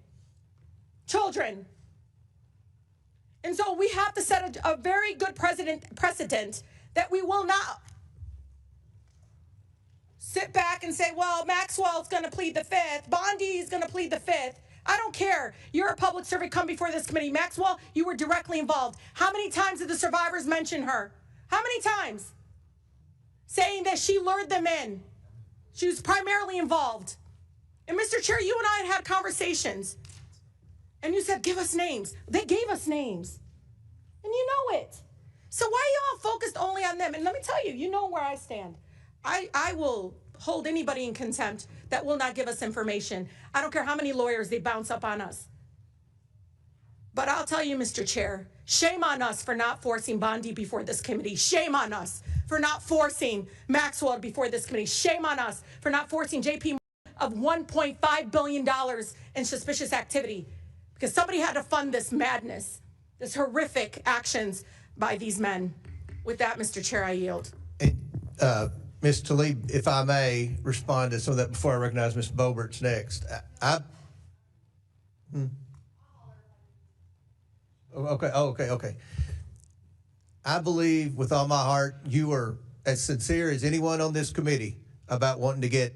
children. And so we have to set a very good precedent that we will not sit back and say, well, Maxwell's going to plead the fifth. Bondi's going to plead the fifth. I don't care. You're a public servant. Come before this committee. Maxwell, you were directly involved. How many times did the survivors mention her? How many times? Saying that she lured them in. She was primarily involved. And Mr. Chair, you and I had conversations. And you said, give us names. They gave us names. And you know it. So why are y'all focused only on them? And let me tell you, you know where I stand. I will hold anybody in contempt that will not give us information. I don't care how many lawyers they bounce up on us. But I'll tell you, Mr. Chair, shame on us for not forcing Bondi before this committee. Shame on us for not forcing Maxwell before this committee. Shame on us for not forcing JP of $1.5 billion in suspicious activity. Because somebody had to fund this madness, this horrific actions by these men. With that, Mr. Chair, I yield. Ms. Tlaib, if I may respond to some of that before I recognize Ms. Bobert's next. Okay. I believe with all my heart you are as sincere as anyone on this committee about wanting to get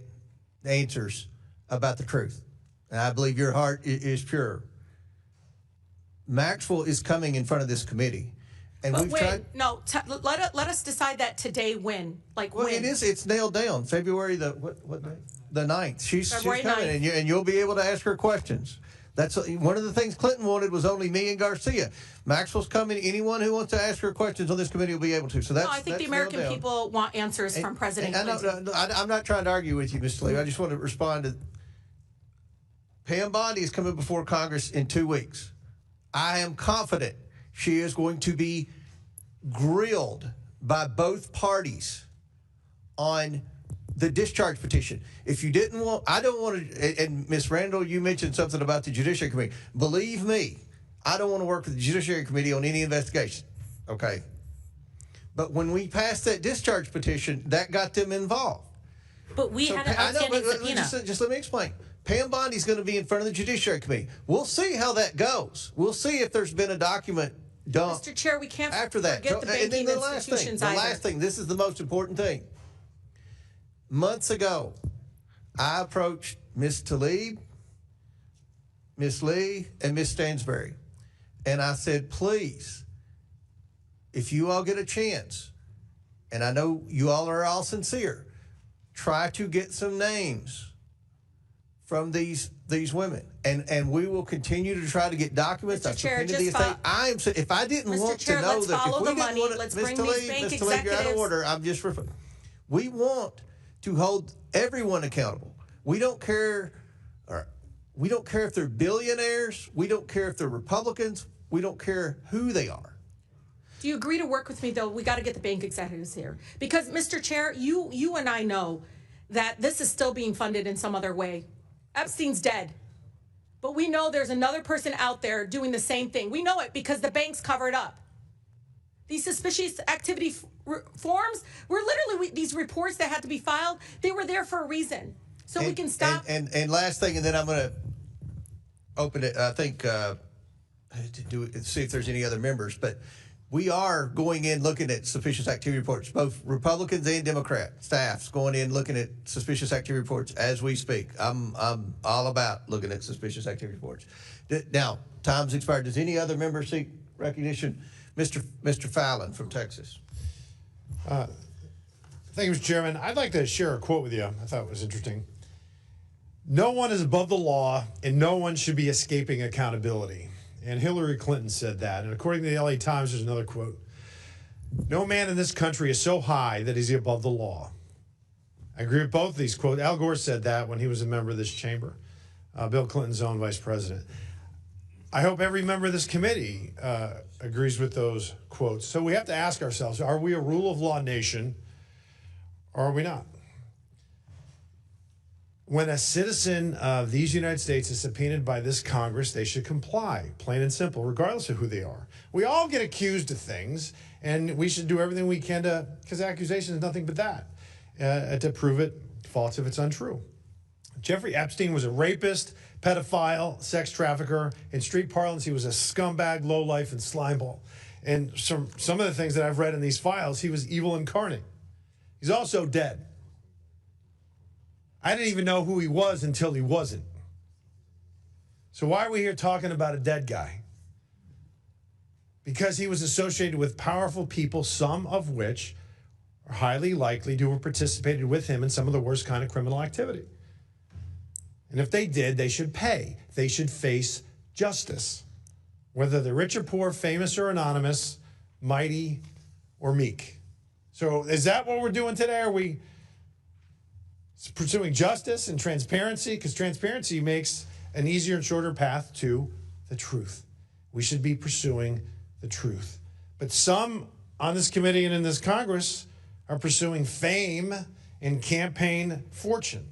answers about the truth. And I believe your heart is pure. Maxwell is coming in front of this committee. And but we've when? tried. No, let us decide that today when. Well, when? it's nailed down. February the 9th. She's February coming, 9th. and you'll be able to ask her questions. That's one of the things Clinton wanted was only me and Garcia. Maxwell's coming. Anyone who wants to ask her questions on this committee will be able to. So that's. No, I think that's the American nailed down. people want answers from President Clinton. I'm not trying to argue with you, Mr. Lee. I just want to respond to. Pam Bondi is coming before Congress in 2 weeks. I am confident she is going to be grilled by both parties on the discharge petition. If you didn't want, I don't want to, and Ms. Randall, you mentioned something about the Judiciary Committee. Believe me, I don't want to work with the Judiciary Committee on any investigation, okay? But when we passed that discharge petition, that got them involved. But we had an outstanding subpoena. Just let me explain. Pam Bondi's going to be in front of the Judiciary Committee. We'll see how that goes. We'll see if there's been a document dumped. Mr. Chair, we can't after that. forget the banking institutions either. The last thing, this is the most important thing. Months ago, I approached Ms. Tlaib, Ms. Lee, and Ms. Stansbury, and I said, please, if you all get a chance, and I know you all are all sincere, try to get some names from these women, and we will continue to try to get documents. Mr. Chair, the estate. If I didn't Mr. want Chair, to know let's that, follow if we the didn't money. want to, Let's Ms. bring Tlaib, these bank Ms. Tlaib, you're out of executives. order. We want to hold everyone accountable. We don't care. We don't care if they're billionaires. We don't care if they're Republicans. We don't care who they are. Do you agree to work with me, though? We got to get the bank executives here. Because, Mr. Chair, you and I know that this is still being funded in some other way. Epstein's dead. But we know there's another person out there doing the same thing. We know it because the banks cover it up. These suspicious activity forms were literally these reports that had to be filed. They were there for a reason. So we can stop. And last thing, and then I'm going to open it, I think, to see if there's any other members. But we are going in looking at suspicious activity reports, both Republicans and Democrat staffs going in looking at suspicious activity reports as we speak. I'm all about looking at suspicious activity reports. Now, time's expired. Does any other member seek recognition? Mr. Fallon from Texas. Thank you, Mr. Chairman. I'd like to share a quote with you. I thought it was interesting. No one is above the law, and no one should be escaping accountability. And Hillary Clinton said that. And according to the LA Times, there's another quote. No man in this country is so high that he's above the law. I agree with both of these quotes. Al Gore said that when he was a member of this chamber, Bill Clinton's own vice president. I hope every member of this committee agrees with those quotes. So we have to ask ourselves, are we a rule of law nation or are we not? When a citizen of these United States is subpoenaed by this Congress, they should comply, plain and simple, regardless of who they are. We all get accused of things, and we should do everything we can to, because accusation is nothing but that, to prove it false if it's untrue. Jeffrey Epstein was a rapist, pedophile, sex trafficker. In street parlance, he was a scumbag, lowlife, and slimeball. And some of the things that I've read in these files, he was evil incarnate. He's also dead. I didn't even know who he was until he wasn't. So why are we here talking about a dead guy? Because he was associated with powerful people, some of which are highly likely to have participated with him in some of the worst kind of criminal activity. And if they did, they should pay. They should face justice, whether they're rich or poor, famous or anonymous, mighty or meek. So is that what we're doing today? Are we It's pursuing justice and transparency, because transparency makes an easier and shorter path to the truth. We should be pursuing the truth. But some on this committee and in this Congress are pursuing fame and campaign fortune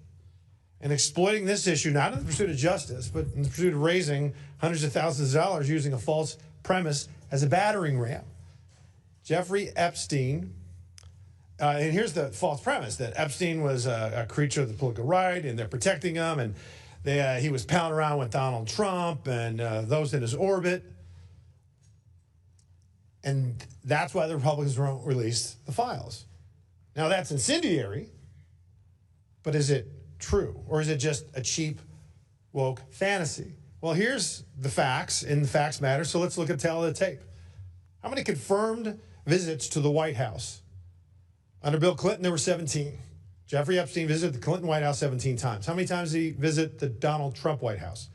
and exploiting this issue, not in the pursuit of justice, but in the pursuit of raising hundreds of thousands of dollars using a false premise as a battering ram. Jeffrey Epstein, and here's the false premise, that Epstein was a creature of the political right and they're protecting him, and he was pounding around with Donald Trump and those in his orbit. And that's why the Republicans won't release the files. Now, that's incendiary, but is it true? Or is it just a cheap, woke fantasy? Well, here's the facts, and the facts matter, so let's look at tail of the tape. How many confirmed visits to the White House? Under Bill Clinton, there were 17. Jeffrey Epstein visited the Clinton White House 17 times. How many times did he visit the Donald Trump White House?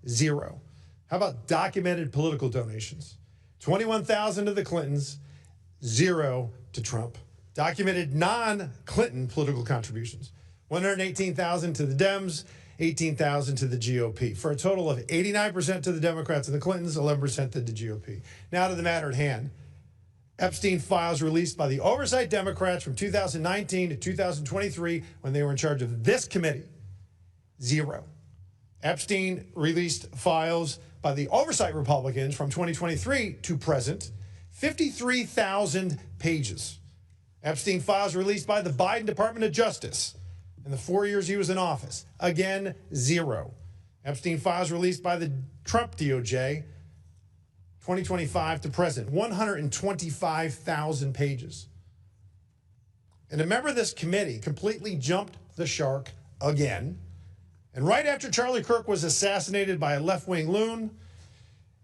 0. How about documented political donations? 21,000 to the Clintons, 0 to Trump. Documented non-Clinton political contributions. 118,000 to the Dems, 18,000 to the GOP, for a total of 89% to the Democrats and the Clintons, 11% to the GOP. Now to the matter at hand. Epstein files released by the oversight Democrats from 2019 to 2023 when they were in charge of this committee, 0. Epstein released files by the oversight Republicans from 2023 to present, 53,000 pages. Epstein files released by the Biden Department of Justice in the 4 years he was in office, again, 0. Epstein files released by the Trump DOJ, 2025 to present, 125,000 pages. And a member of this committee completely jumped the shark again. And right after Charlie Kirk was assassinated by a left-wing loon,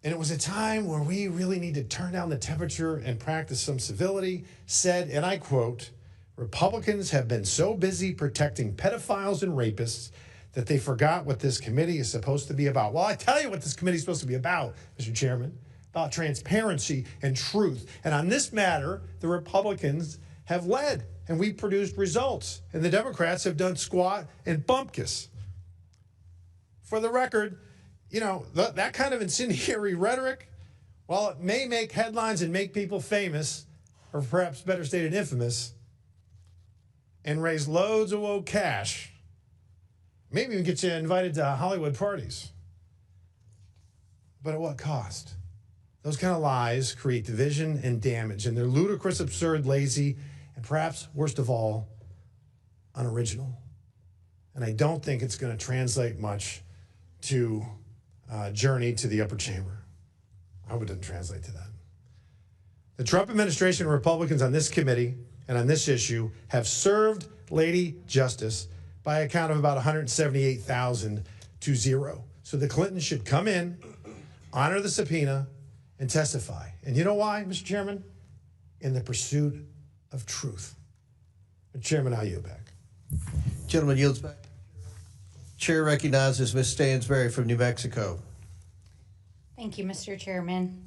and it was a time where we really need to turn down the temperature and practice some civility, said, and I quote, "Republicans have been so busy protecting pedophiles and rapists that they forgot what this committee is supposed to be about." Well, I tell you what this committee is supposed to be about, Mr. Chairman, about transparency and truth. And on this matter, the Republicans have led, and we produced results, and the Democrats have done squat and bumpkiss. For the record, you know, that kind of incendiary rhetoric, while it may make headlines and make people famous, or perhaps better stated infamous, and raise loads of woke cash, maybe even get you invited to Hollywood parties. But at what cost? Those kind of lies create division and damage, and they're ludicrous, absurd, lazy, and perhaps, worst of all, unoriginal. And I don't think it's going to translate much to journey to the upper chamber. I hope it doesn't translate to that. The Trump administration and Republicans on this committee and on this issue have served Lady Justice by a count of about 178,000 to 0. So the Clintons should come in, honor the subpoena, and testify. And you know why, Mr. Chairman? In the pursuit of truth. Mr. Chairman, I yield back. Gentleman yields back. Chair recognizes Ms. Stansberry from New Mexico. Thank you, Mr. Chairman.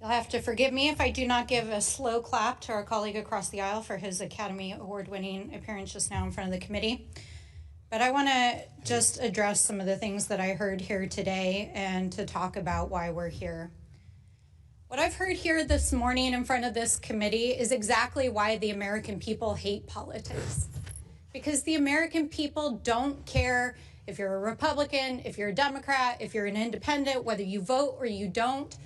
You'll have to forgive me if I do not give a slow clap to our colleague across the aisle for his Academy Award-winning appearance just now in front of the committee. But I want to just address some of the things that I heard here today and to talk about why we're here. What I've heard here this morning in front of this committee is exactly why the American people hate politics. Because the American people don't care if you're a Republican, if you're a Democrat, if you're an independent, whether you vote or you don't.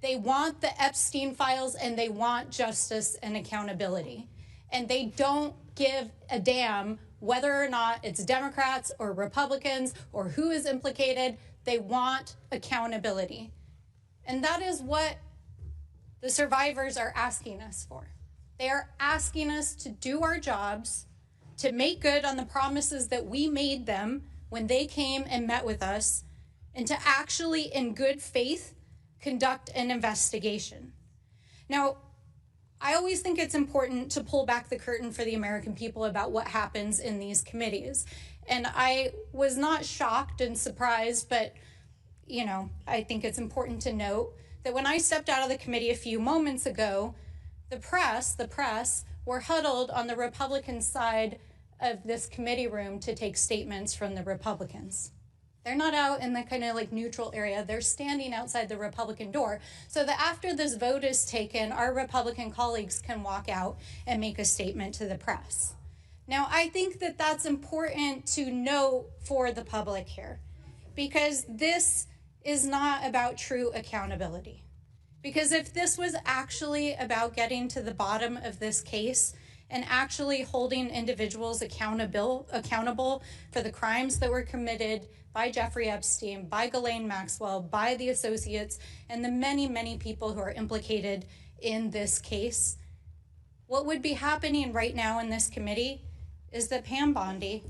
They want the Epstein files and they want justice and accountability. And they don't give a damn whether or not it's Democrats or Republicans or who is implicated. They want accountability. And that is what the survivors are asking us for. They are asking us to do our jobs, to make good on the promises that we made them when they came and met with us, and to actually, in good faith, conduct an investigation. Now, I always think it's important to pull back the curtain for the American people about what happens in these committees. And I was not shocked and surprised, but, you know, I think it's important to note that when I stepped out of the committee a few moments ago, the press were huddled on the Republican side of this committee room to take statements from the Republicans. They're not out in the kind of like neutral area. They're standing outside the Republican door so that after this vote is taken, our Republican colleagues can walk out and make a statement to the press. Now, I think that that's important to know for the public here, because this is not about true accountability. Because if this was actually about getting to the bottom of this case and actually holding individuals accountable for the crimes that were committed by Jeffrey Epstein, by Ghislaine Maxwell, by the associates, and the many, many people who are implicated in this case, what would be happening right now in this committee is that Pam Bondi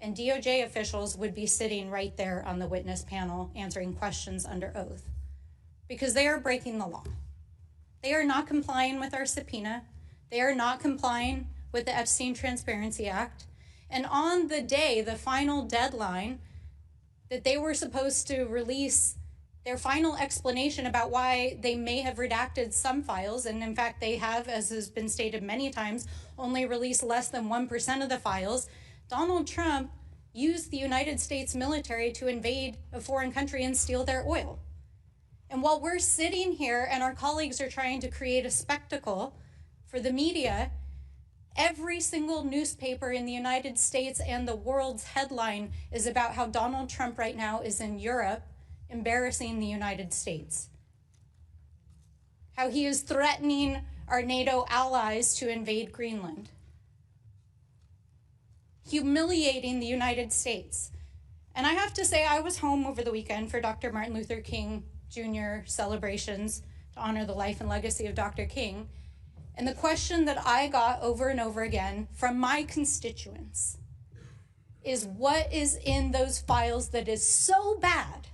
and DOJ officials would be sitting right there on the witness panel answering questions under oath, because they are breaking the law. They are not complying with our subpoena. They are not complying with the Epstein Transparency Act. And on the day, the final deadline, that they were supposed to release their final explanation about why they may have redacted some files, and in fact they have, as has been stated many times, only released less than 1% of the files, Donald Trump used the United States military to invade a foreign country and steal their oil. And while we're sitting here and our colleagues are trying to create a spectacle for the media, every single newspaper in the United States and the world's headline is about how Donald Trump right now is in Europe embarrassing the United States. How he is threatening our NATO allies to invade Greenland. Humiliating the United States. And I have to say, I was home over the weekend for Dr. Martin Luther King Jr. celebrations to honor the life and legacy of Dr. King. And the question that I got over and over again from my constituents is, what is in those files that is so bad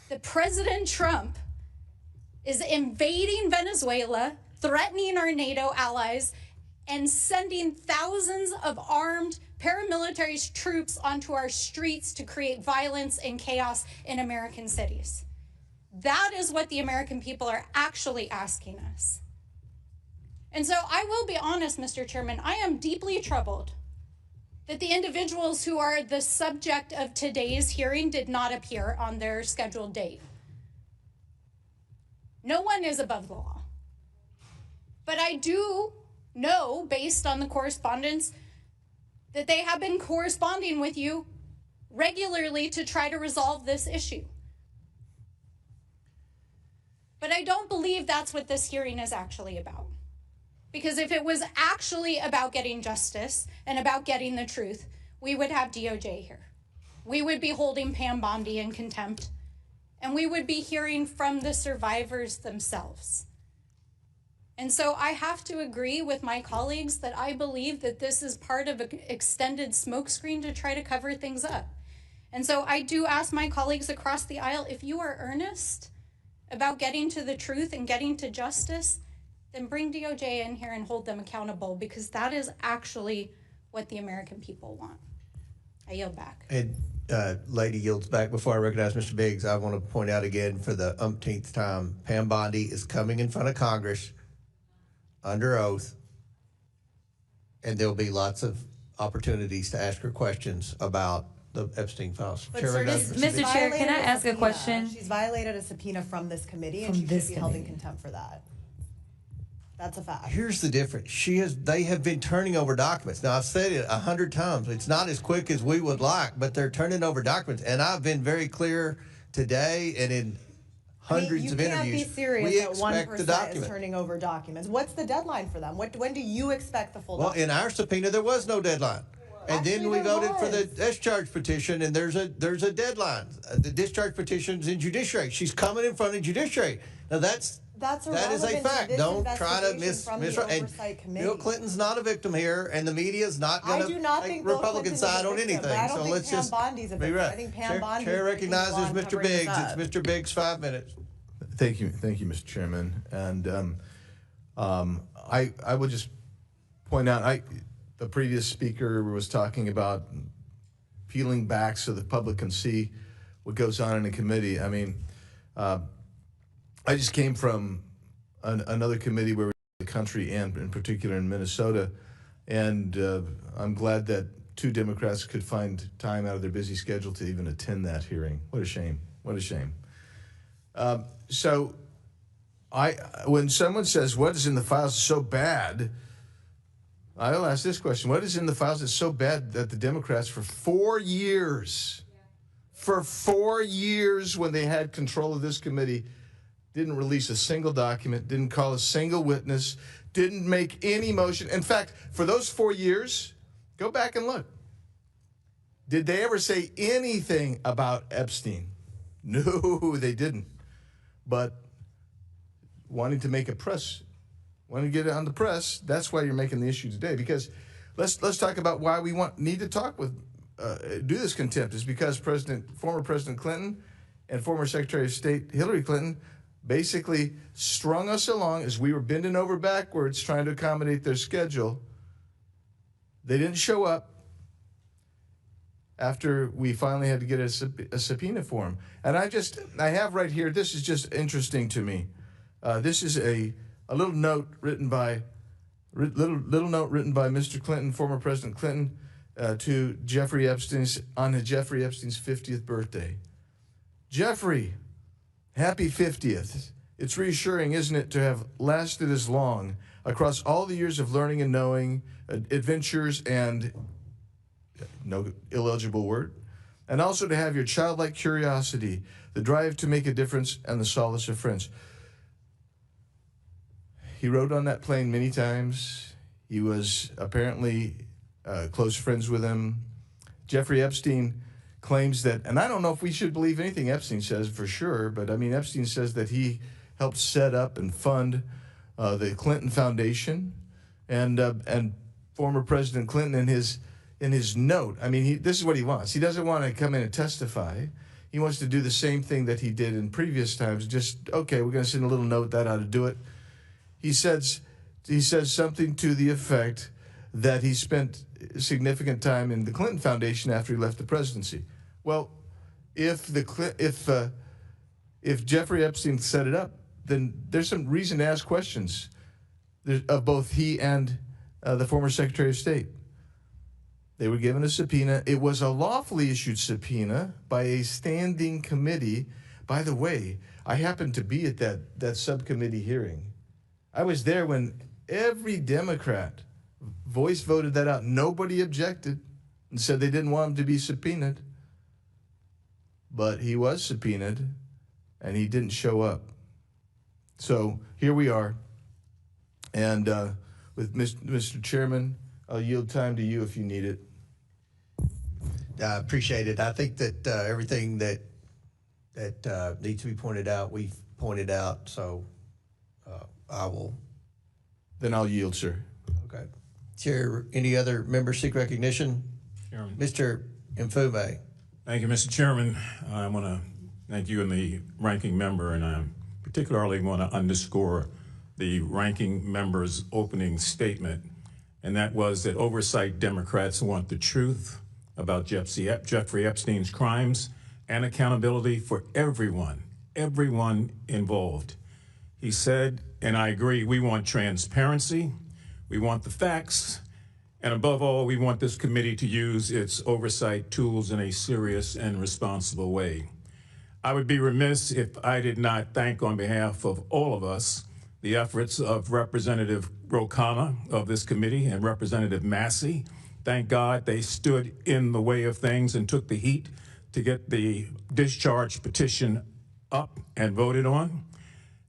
that President Trump is invading Venezuela, threatening our NATO allies, and sending thousands of armed paramilitary troops onto our streets to create violence and chaos in American cities? That is what the American people are actually asking us. And so I will be honest, Mr. Chairman, I am deeply troubled that the individuals who are the subject of today's hearing did not appear on their scheduled date. No one is above the law. But I do know, based on the correspondence, that they have been corresponding with you regularly to try to resolve this issue. But I don't believe that's what this hearing is actually about. Because if it was actually about getting justice and about getting the truth, we would have DOJ here. We would be holding Pam Bondi in contempt, and we would be hearing from the survivors themselves. And so I have to agree with my colleagues that I believe that this is part of an extended smokescreen to try to cover things up. And so I do ask my colleagues across the aisle, if you are earnest about getting to the truth and getting to justice, then bring DOJ in here and hold them accountable, because that is actually what the American people want. I yield back. And lady yields back. Before I recognize Mr. Biggs, I want to point out again for the umpteenth time, Pam Bondi is coming in front of Congress under oath, and there'll be lots of opportunities to ask her questions about the Epstein files. Mr. Chair, can I ask a question? She's violated a subpoena from this committee, and she should be held in contempt for that. That's a fact. Here's the difference. They have been turning over documents. Now, I've said it 100 times. It's not as quick as we would like, but they're turning over documents. And I've been very clear today and in hundreds of interviews. You can't be serious that 1% is turning over documents. What's the deadline for them? When do you expect the full document? Well, in our subpoena, there was no deadline. And then we voted for the discharge petition, and there's a deadline. The discharge petition's in judiciary. She's coming in front of judiciary. Now, that is a fact. Don't try to misrepresent. Bill Clinton's not a victim here, and the media's not going to take Republican side on anything. So let's just be right. I think Pam Bondi. Chair recognizes Mr. Biggs. It's Mr. Biggs, 5 minutes. Thank you, Mr. Chairman. And I would just point out, the previous speaker was talking about peeling back so the public can see what goes on in a committee. I mean, I just came from another committee where we the country, and in particular in Minnesota, and I'm glad that two Democrats could find time out of their busy schedule to even attend that hearing. What a shame. What a shame. So when someone says, what is in the files so bad, I'll ask this question. What is in the files that's so bad that the Democrats for 4 years, when they had control of this committee, didn't release a single document, didn't call a single witness, didn't make any motion. In fact, for those 4 years, go back and look. Did they ever say anything about Epstein? No, they didn't. But wanting to make a press, wanting to get it on the press, that's why you're making the issue today. Because let's talk about why we need to talk with, do this contempt, is because former President Clinton and former Secretary of State Hillary Clinton basically strung us along as we were bending over backwards trying to accommodate their schedule. They didn't show up after we finally had to get a subpoena for them. And I have right here, this is just interesting to me. This is a little note written by Mr. Clinton, former President Clinton, to Jeffrey Epstein's 50th birthday. Jeffrey, happy 50th. It's reassuring, isn't it, to have lasted as long across all the years of learning and knowing, adventures and, no illegible word, and also to have your childlike curiosity, the drive to make a difference, and the solace of friends. He rode on that plane many times. He was apparently close friends with him. Jeffrey Epstein claims that, and I don't know if we should believe anything Epstein says for sure, but I mean, Epstein says that he helped set up and fund the Clinton Foundation, and former President Clinton in his note, I mean, this is what he wants. He doesn't want to come in and testify. He wants to do the same thing that he did in previous times. Just, okay, we're going to send a little note, that ought to do it. He says something to the effect that he spent significant time in the Clinton Foundation after he left the presidency. Well, if Jeffrey Epstein set it up, then there's some reason to ask questions of both he and the former Secretary of State. They were given a subpoena. It was a lawfully issued subpoena by a standing committee. By the way, I happened to be at that subcommittee hearing. I was there when every Democrat voice voted that out. Nobody objected and said they didn't want him to be subpoenaed. But he was subpoenaed, and he didn't show up. So here we are. And with Mr. Chairman, I'll yield time to you if you need it. I appreciate it. I think that everything that needs to be pointed out, we've pointed out. So I will. Then I'll yield, sir. Okay. Chair, any other members seek recognition? Chairman. Mr. Mfume. Thank you, Mr. Chairman. I want to thank you and the ranking member, and I particularly want to underscore the ranking member's opening statement, and that was that oversight Democrats want the truth about Jeffrey Epstein's crimes and accountability for everyone involved. He said, and I agree, we want transparency, we want the facts, and above all, we want this committee to use its oversight tools in a serious and responsible way. I would be remiss if I did not thank on behalf of all of us the efforts of Representative Rokana of this committee and Representative Massey. Thank God they stood in the way of things and took the heat to get the discharge petition up and voted on.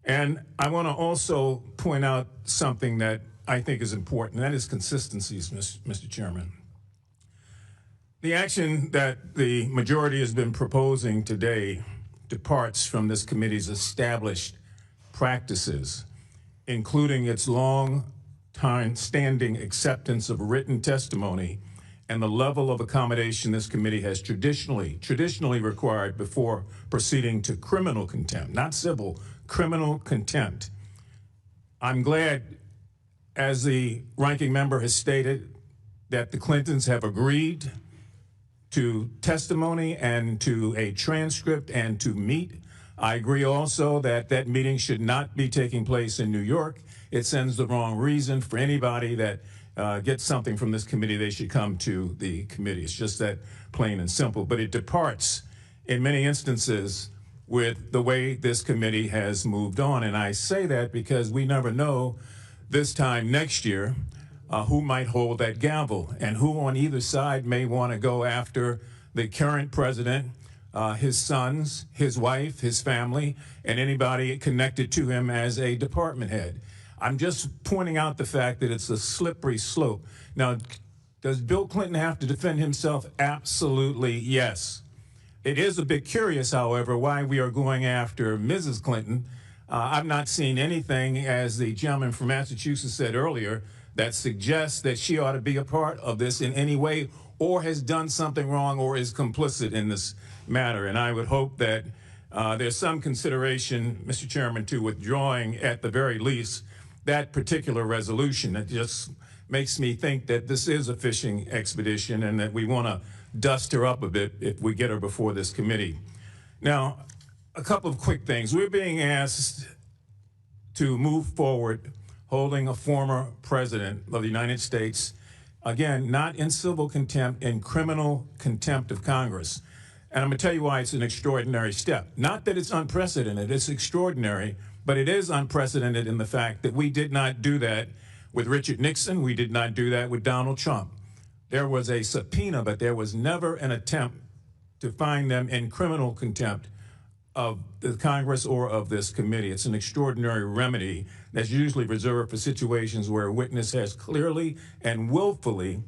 And I want to also point out something that I think is important, and that is consistencies, Mr. Chairman. The action that the majority has been proposing today departs from this committee's established practices, including its long-time standing acceptance of written testimony and the level of accommodation this committee has traditionally required before proceeding to criminal contempt, not civil, criminal contempt. I'm glad, as the ranking member has stated, that the Clintons have agreed to testimony and to a transcript and to meet. I agree also that that meeting should not be taking place in New York. It sends the wrong reason for anybody that get something from this committee, they should come to the committee. It's just that plain and simple. But it departs in many instances with the way this committee has moved on. And I say that because we never know this time next year who might hold that gavel and who on either side may want to go after the current president, his sons, his wife, his family, and anybody connected to him as a department head. I'm just pointing out the fact that it's a slippery slope. Now, does Bill Clinton have to defend himself? Absolutely, yes. It is a bit curious, however, why we are going after Mrs. Clinton. I've not seen anything, as the gentleman from Massachusetts said earlier, that suggests that she ought to be a part of this in any way or has done something wrong or is complicit in this matter. And I would hope that there's some consideration, Mr. Chairman, to withdrawing at the very least that particular resolution. It just makes me think that this is a fishing expedition and that we want to dust her up a bit if we get her before this committee. Now, a couple of quick things. We're being asked to move forward holding a former president of the United States, again, not in civil contempt, in criminal contempt of Congress. And I'm going to tell you why it's an extraordinary step. Not that it's unprecedented, it's extraordinary, but it is unprecedented in the fact that we did not do that with Richard Nixon. We did not do that with Donald Trump. There was a subpoena, but there was never an attempt to find them in criminal contempt of the Congress or of this committee. It's an extraordinary remedy that's usually reserved for situations where a witness has clearly and willfully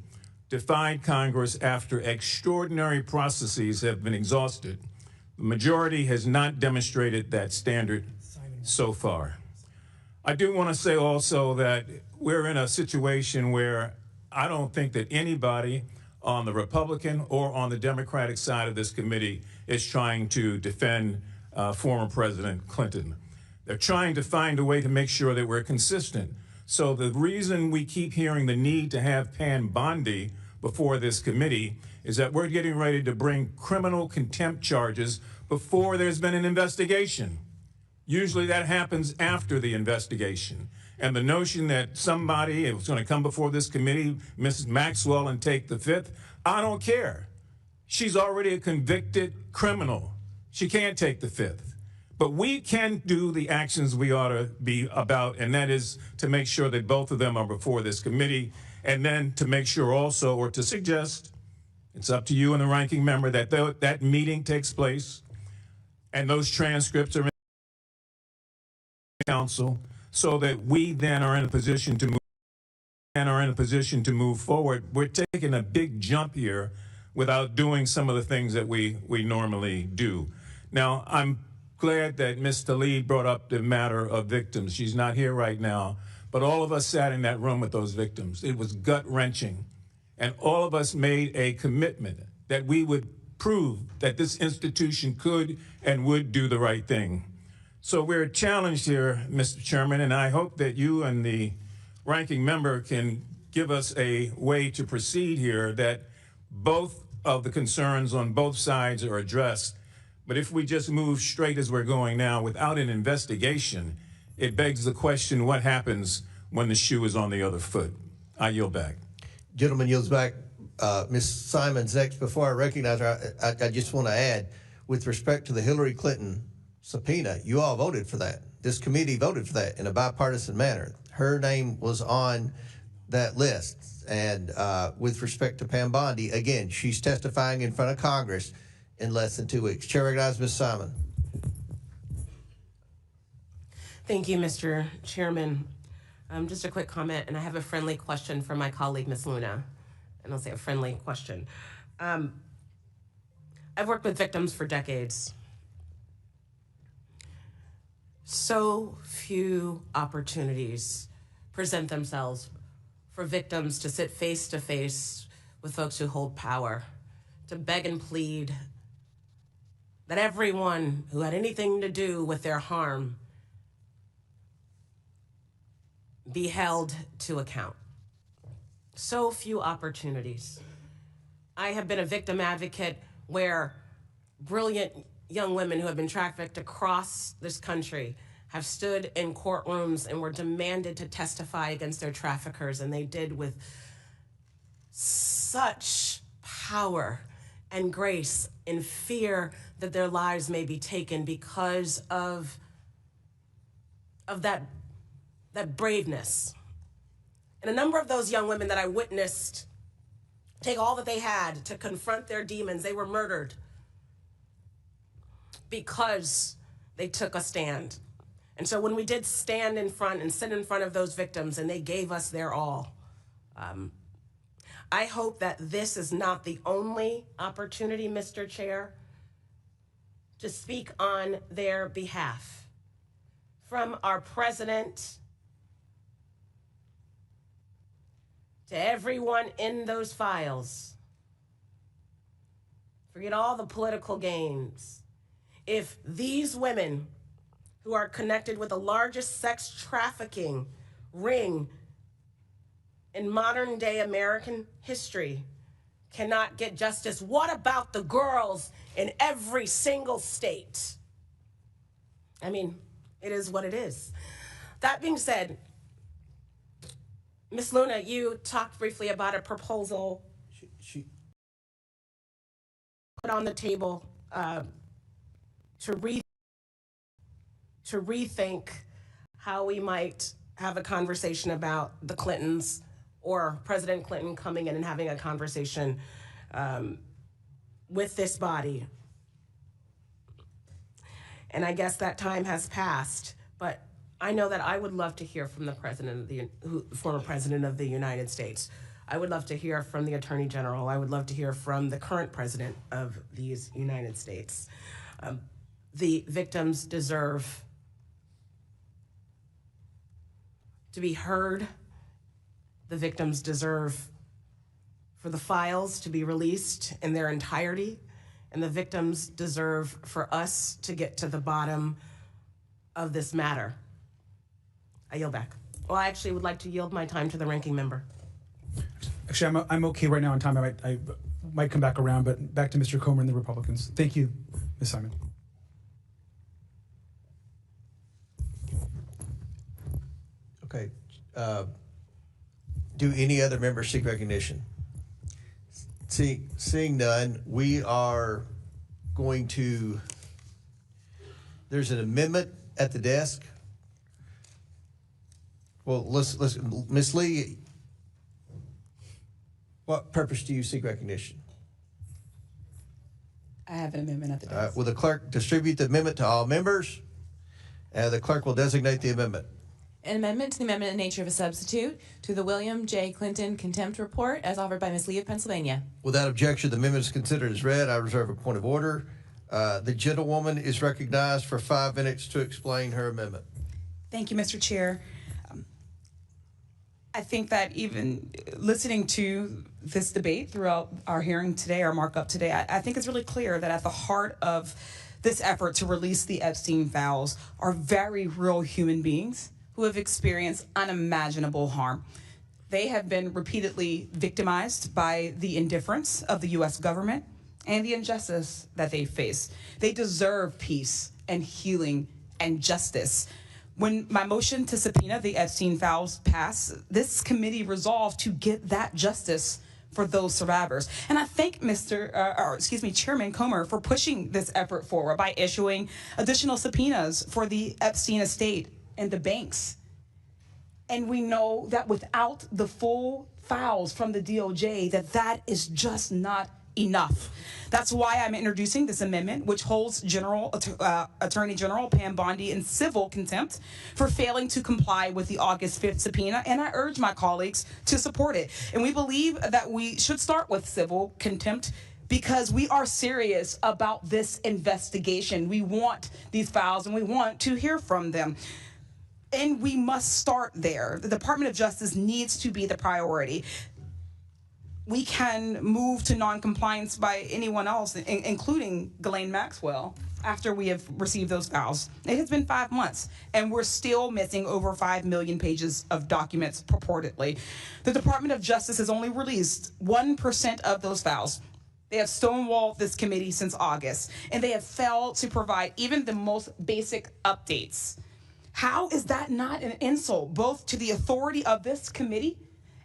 defied Congress after extraordinary processes have been exhausted. The majority has not demonstrated that standard so far. I do want to say also that we're in a situation where I don't think that anybody on the Republican or on the Democratic side of this committee is trying to defend former President Clinton. They're trying to find a way to make sure that we're consistent. So the reason we keep hearing the need to have Pam Bondi before this committee is that we're getting ready to bring criminal contempt charges before there's been an investigation. Usually that happens after the investigation. And the notion that somebody is going to come before this committee, Mrs. Maxwell, and take the fifth, I don't care. She's already a convicted criminal. She can't take the fifth. But we can do the actions we ought to be about, and that is to make sure that both of them are before this committee, and then to make sure also, or to suggest, it's up to you and the ranking member, that that meeting takes place, and those transcripts are in council, so that we then are in a position to move forward. We're taking a big jump here without doing some of the things that we normally do. Now, I'm glad that Ms. Tlaib brought up the matter of victims. She's not here right now, but all of us sat in that room with those victims. It was gut-wrenching, and all of us made a commitment that we would prove that this institution could and would do the right thing. So we're challenged here, Mr. Chairman, and I hope that you and the ranking member can give us a way to proceed here, that both of the concerns on both sides are addressed. But if we just move straight as we're going now without an investigation, it begs the question, what happens when the shoe is on the other foot? I yield back. Gentleman yields back. Ms. Simons next. Before I recognize her, I just want to add, with respect to the Hillary Clinton subpoena, you all voted for that. This committee voted for that in a bipartisan manner. Her name was on that list. And with respect to Pam Bondi, again, she's testifying in front of Congress in less than 2 weeks. Chair recognizes Ms. Simon. Thank you, Mr. Chairman. Just a quick comment, and I have a friendly question for my colleague, Ms. Luna. And I'll say a friendly question. I've worked with victims for decades. So few opportunities present themselves for victims to sit face to face with folks who hold power, to beg and plead that everyone who had anything to do with their harm be held to account. So few opportunities. I have been a victim advocate where brilliant young women who have been trafficked across this country have stood in courtrooms and were demanded to testify against their traffickers, and they did with such power and grace in fear that their lives may be taken because of that braveness. And a number of those young women that I witnessed take all that they had to confront their demons, they were murdered because they took a stand. And so when we did stand in front and sit in front of those victims and they gave us their all, I hope that this is not the only opportunity, Mr. Chair, to speak on their behalf. From our president to everyone in those files, forget all the political games. If these women who are connected with the largest sex trafficking ring in modern day American history cannot get justice, what about the girls in every single state? I mean, it is what it is. That being said, Ms. Luna, you talked briefly about a proposal She put on the table to rethink how we might have a conversation about the Clintons or President Clinton coming in and having a conversation with this body. And I guess that time has passed, but I know that I would love to hear from the former president of the United States. I would love to hear from the Attorney General. I would love to hear from the current president of these United States. The victims deserve to be heard. The victims deserve for the files to be released in their entirety. And the victims deserve for us to get to the bottom of this matter. I yield back. Well, I actually would like to yield my time to the ranking member. Actually, I'm okay right now on time. I might come back around, but back to Mr. Comer and the Republicans. Thank you, Ms. Simon. Okay. Do any other members seek recognition? Seeing none, we are going to, there's an amendment at the desk. Well, let's Ms. Lee, what purpose do you seek recognition? I have an amendment at the desk. All right, will the clerk distribute the amendment to all members? And the clerk will designate the amendment. An amendment to the amendment in nature of a substitute to the William J. Clinton contempt report as offered by Ms. Lee of Pennsylvania. Without objection, the amendment is considered as read. I reserve a point of order. The gentlewoman is recognized for 5 minutes to explain her amendment. Thank you, Mr. Chair. I think that even listening to this debate throughout our hearing today, our markup today, I think it's really clear that at the heart of this effort to release the Epstein files are very real human beings who have experienced unimaginable harm. They have been repeatedly victimized by the indifference of the U.S. government and the injustice that they face. They deserve peace and healing and justice. When my motion to subpoena the Epstein files passed, this committee resolved to get that justice for those survivors. And I thank Chairman Comer for pushing this effort forward by issuing additional subpoenas for the Epstein estate and the banks. And we know that without the full files from the DOJ, that is just not enough. That's why I'm introducing this amendment, which holds Attorney General Pam Bondi in civil contempt for failing to comply with the August 5th subpoena, and I urge my colleagues to support it. And we believe that we should start with civil contempt because we are serious about this investigation. We want these files and we want to hear from them. And we must start there. The Department of Justice needs to be the priority. We can move to noncompliance by anyone else, including Ghislaine Maxwell, after we have received those files. It has been 5 months, and we're still missing over 5 million pages of documents purportedly. The Department of Justice has only released 1% of those files. They have stonewalled this committee since August, and they have failed to provide even the most basic updates. How is that not an insult both to the authority of this committee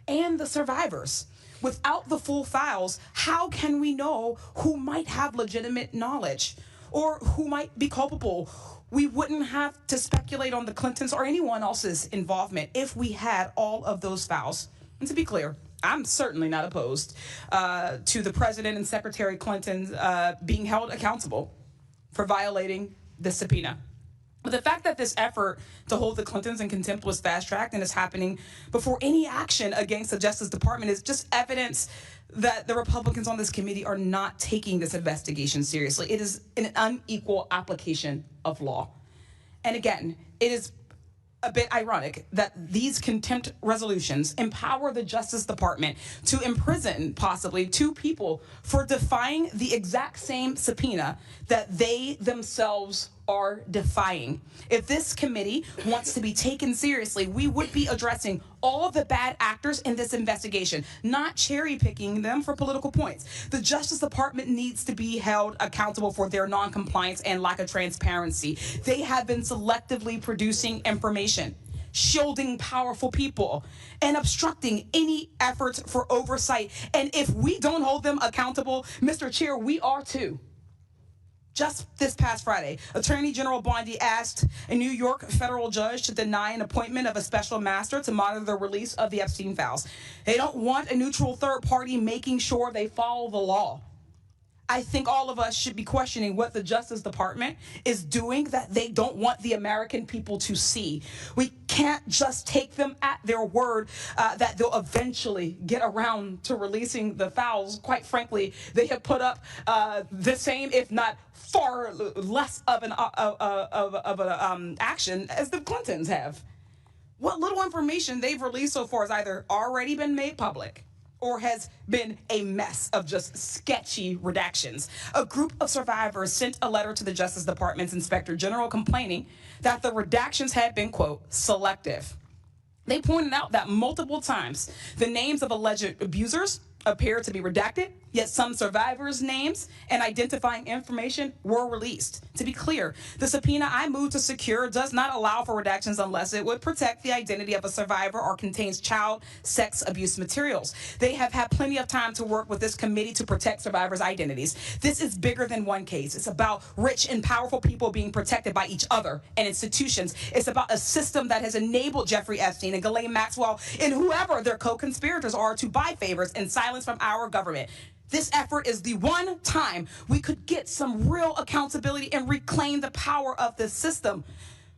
and the survivors? Without the full files, how can we know who might have legitimate knowledge or who might be culpable? We wouldn't have to speculate on the Clintons or anyone else's involvement if we had all of those files. And to be clear, I'm certainly not opposed to the President and Secretary Clinton being held accountable for violating the subpoena. But the fact that this effort to hold the Clintons in contempt was fast-tracked and is happening before any action against the Justice Department is just evidence that the Republicans on this committee are not taking this investigation seriously. It is an unequal application of law. And again, it is a bit ironic that these contempt resolutions empower the Justice Department to imprison possibly 2 people for defying the exact same subpoena that they themselves are defying. If this committee wants to be taken seriously, we would be addressing all of the bad actors in this investigation, not cherry picking them for political points. The Justice Department needs to be held accountable for their non-compliance and lack of transparency. They have been selectively producing information, shielding powerful people, and obstructing any efforts for oversight. And if we don't hold them accountable, Mr. Chair, we are too. Just this past Friday, Attorney General Bondi asked a New York federal judge to deny an appointment of a special master to monitor the release of the Epstein files. They don't want a neutral third party making sure they follow the law. I think all of us should be questioning what the Justice Department is doing that they don't want the American people to see. We can't just take them at their word that they'll eventually get around to releasing the files. Quite frankly, they have put up the same, if not far less of an action as the Clintons have. What little information they've released so far has either already been made public or has been a mess of just sketchy redactions. A group of survivors sent a letter to the Justice Department's Inspector General complaining that the redactions had been, quote, selective. They pointed out that multiple times the names of alleged abusers appeared to be redacted, yet some survivors' names and identifying information were released. To be clear, the subpoena I moved to secure does not allow for redactions unless it would protect the identity of a survivor or contains child sex abuse materials. They have had plenty of time to work with this committee to protect survivors' identities. This is bigger than one case. It's about rich and powerful people being protected by each other and institutions. It's about a system that has enabled Jeffrey Epstein and Ghislaine Maxwell and whoever their co-conspirators are to buy favors and silence from our government. This effort is the one time we could get some real accountability and reclaim the power of this system.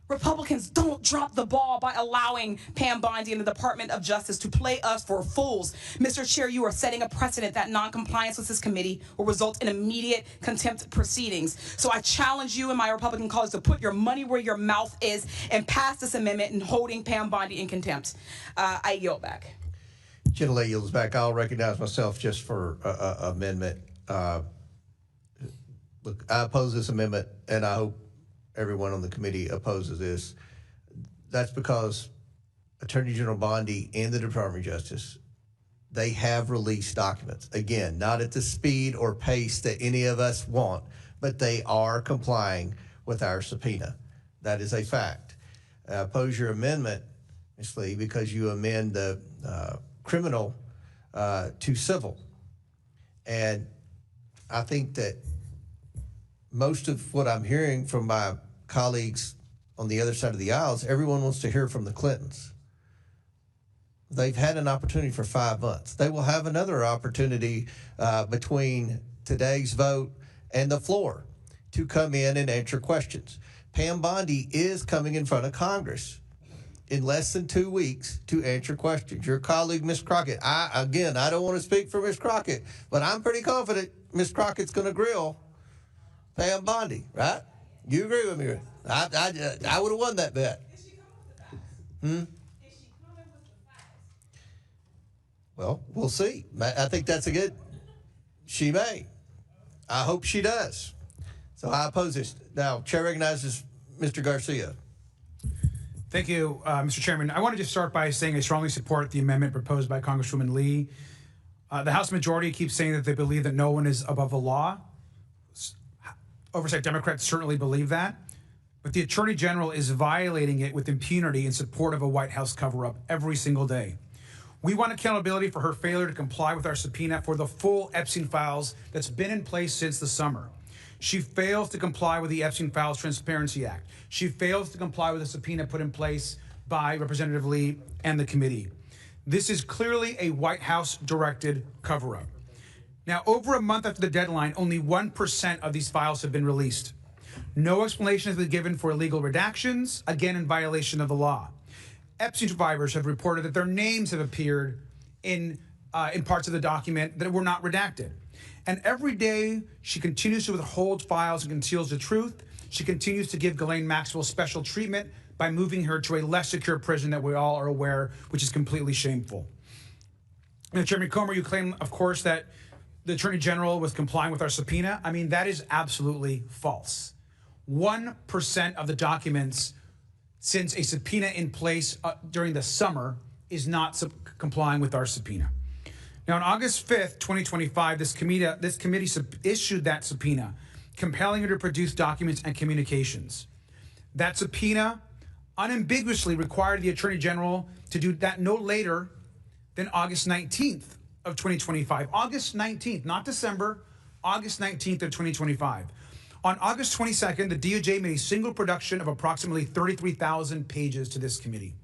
Republicans, don't drop the ball by allowing Pam Bondi and the Department of Justice to play us for fools. Mr. Chair, you are setting a precedent that non-compliance with this committee will result in immediate contempt proceedings. So I challenge you and my Republican colleagues to put your money where your mouth is and pass this amendment in holding Pam Bondi in contempt. I yield back. Gentle yields back. I'll recognize myself just for amendment. Look, I oppose this amendment, and I hope everyone on the committee opposes this. That's because Attorney General Bondi and the Department of Justice, they have released documents. Again, not at the speed or pace that any of us want, but they are complying with our subpoena. That is a fact. I oppose your amendment, Ms. Lee, because you amend the criminal to civil. And I think that most of what I'm hearing from my colleagues on the other side of the aisle is everyone wants to hear from the Clintons. They've had an opportunity for 5 months. They will have another opportunity between today's vote and the floor to come in and answer questions. Pam Bondi is coming in front of Congress in less than 2 weeks to answer questions. Your colleague, Ms. Crockett, I don't want to speak for Ms. Crockett, but I'm pretty confident Ms. Crockett's going to grill Pam Bondi, right? You agree with me? I would have won that bet. Well, we'll see. I think that's a good, she may. I hope she does. So I oppose this. Now, Chair recognizes Mr. Garcia. Thank you, Mr. Chairman. I want to just start by saying I strongly support the amendment proposed by Congresswoman Lee. The House majority keeps saying that they believe that no one is above the law. Oversight Democrats certainly believe that. but the Attorney General is violating it with impunity in support of a White House cover-up every single day. We want accountability for her failure to comply with our subpoena for the full Epstein files that's been in place since the summer. She fails to comply with the Epstein Files Transparency Act. She fails to comply with the subpoena put in place by Representative Lee and the committee. This is clearly a White House-directed cover-up. Now, over a month after the deadline, only 1% of these files have been released. No explanation has been given for illegal redactions, again in violation of the law. Epstein survivors have reported that their names have appeared in parts of the document that were not redacted. And every day, she continues to withhold files and conceals the truth. She continues to give Ghislaine Maxwell special treatment by moving her to a less secure prison that we all are aware, which is completely shameful. Now, Chairman Comer, you claim, of course, that the Attorney General was complying with our subpoena. I mean, that is absolutely false. 1% of the documents since a subpoena in place during the summer is not complying with our subpoena. Now, on August 5th, 2025, this committee issued that subpoena, compelling her to produce documents and communications. That subpoena unambiguously required the Attorney General to do that no later than August 19th of 2025. August 19th, not December, August 19th of 2025. On August 22nd, the DOJ made a single production of approximately 33,000 pages to this committee.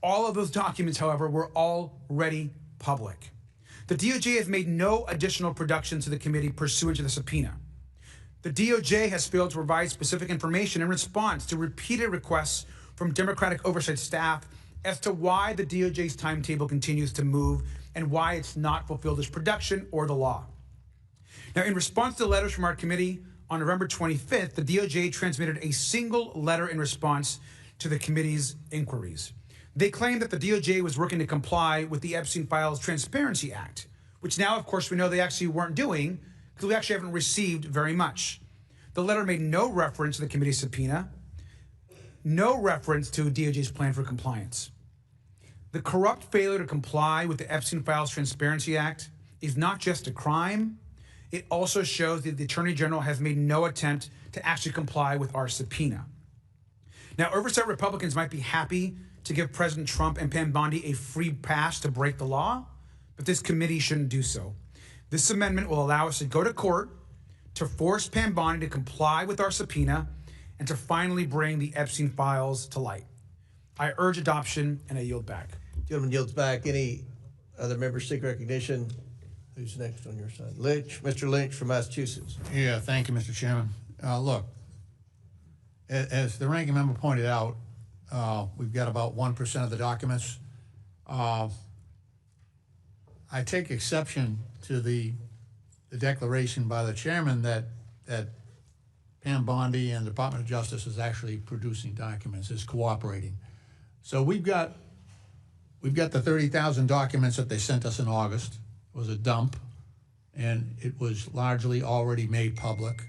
All of those documents, however, were already public. The DOJ has made no additional productions to the committee pursuant to the subpoena. The DOJ has failed to provide specific information in response to repeated requests from Democratic oversight staff as to why the DOJ's timetable continues to move and why it's not fulfilled its production or the law. Now, in response to letters from our committee on November 25th, the DOJ transmitted a single letter in response to the committee's inquiries. They claimed that the DOJ was working to comply with the Epstein Files Transparency Act, which now, of course, we know they actually weren't doing because we actually haven't received very much. The letter made no reference to the committee's subpoena, no reference to DOJ's plan for compliance. The corrupt failure to comply with the Epstein Files Transparency Act is not just a crime, it also shows that the Attorney General has made no attempt to actually comply with our subpoena. Now, oversight Republicans might be happy to give President Trump and Pam Bondi a free pass to break the law, but this committee shouldn't do so. This amendment will allow us to go to court to force Pam Bondi to comply with our subpoena and to finally bring the Epstein files to light. I urge adoption, and I yield back. Gentleman yields back. Any other members seek recognition? Who's next on your side? Lynch, Mr. Lynch from Massachusetts. Yeah, thank you, Mr. Chairman. Look, as the ranking member pointed out, we've got about 1% of the documents. I take exception to the declaration by the chairman that Pam Bondi and the Department of Justice is actually producing documents, is cooperating. So we've got the 30,000 documents that they sent us in August. It was a dump, and it was largely already made public.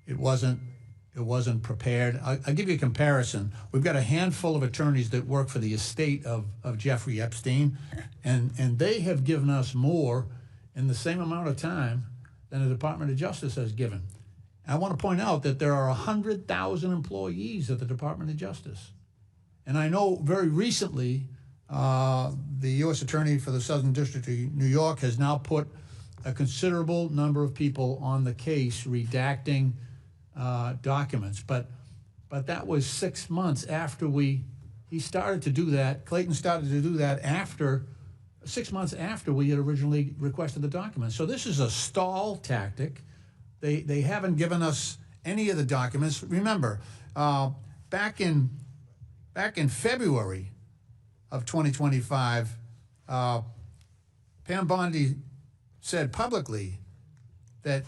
It wasn't prepared. I'll give you a comparison. We've got a handful of attorneys that work for the estate of Jeffrey Epstein, and they have given us more in the same amount of time than the Department of Justice has given. And I want to point out that there are 100,000 employees at the Department of Justice. And I know very recently, the U.S. Attorney for the Southern District of New York has now put a considerable number of people on the case redacting documents. But that was 6 months after he started to do that. Clayton started to do that 6 months after we had originally requested the documents. So this is a stall tactic. They haven't given us any of the documents. Remember, back in February of 2025, Pam Bondi said publicly that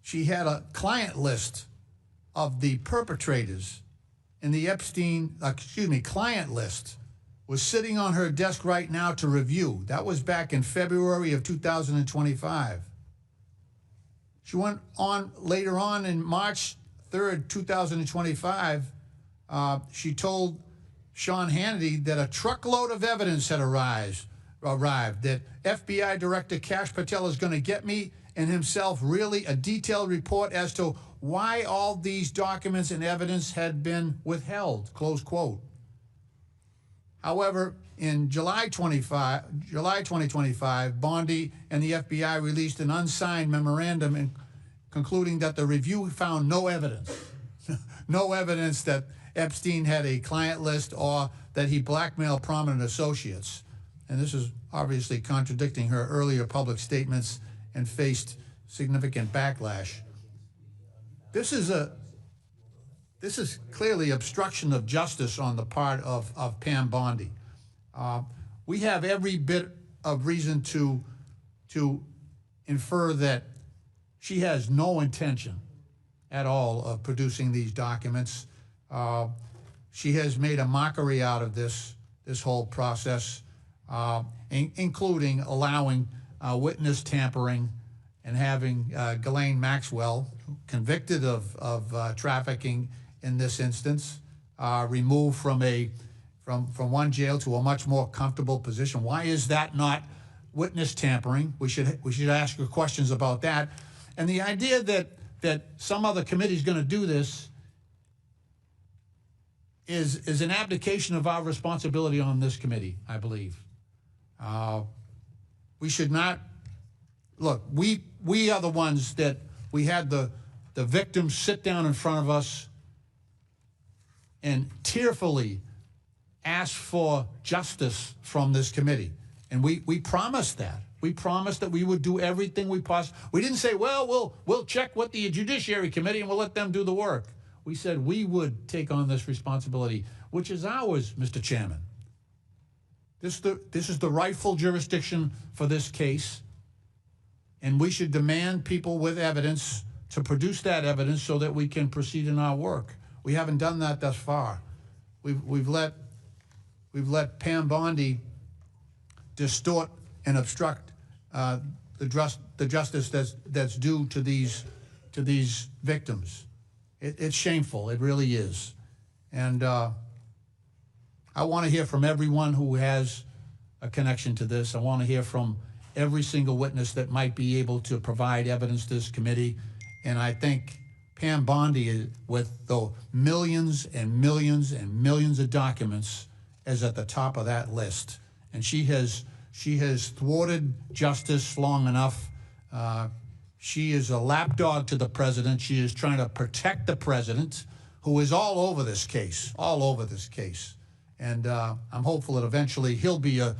she had a client list of the perpetrators in the Epstein, client list was sitting on her desk right now to review. That was back in February of 2025. She went on later on in March 3rd, 2025, she told Sean Hannity that a truckload of evidence had arrived, that FBI Director Kash Patel is going to get me and himself really a detailed report as to why all these documents and evidence had been withheld, close quote. However, in July 2025, Bondi and the FBI released an unsigned memorandum concluding that the review found no evidence, no evidence that Epstein had a client list or that he blackmailed prominent associates. And this is obviously contradicting her earlier public statements and faced significant backlash. This is clearly obstruction of justice on the part of Pam Bondi. We have every bit of reason to infer that she has no intention at all of producing these documents. She has made a mockery out of this whole process, including allowing witness tampering and having Ghislaine Maxwell, convicted of trafficking in this instance, removed from one jail to a much more comfortable position. Why is that not witness tampering? We should ask her questions about that. And the idea that some other committee is going to do this is an abdication of our responsibility on this committee, I believe. We should not look. We are the ones that we had the victims sit down in front of us and tearfully ask for justice from this committee, and we promised that. We promised that we would do everything we possibly. We didn't say, well, we'll check with the Judiciary Committee and we'll let them do the work. We said we would take on this responsibility, which is ours, Mr. Chairman. This is the rightful jurisdiction for this case, and we should demand people with evidence to produce that evidence so that we can proceed in our work. We haven't done that thus far. We've let Pam Bondi distort and obstruct the justice that's due to these victims. It's shameful. It really is. And I want to hear from everyone who has a connection to this. I want to hear from every single witness that might be able to provide evidence to this committee. And I think Pam Bondi, with the millions and millions and millions of documents, is at the top of that list. And she has thwarted justice long enough. She is a lapdog to the president. She is trying to protect the president, who is all over this case. And I'm hopeful that eventually he'll be a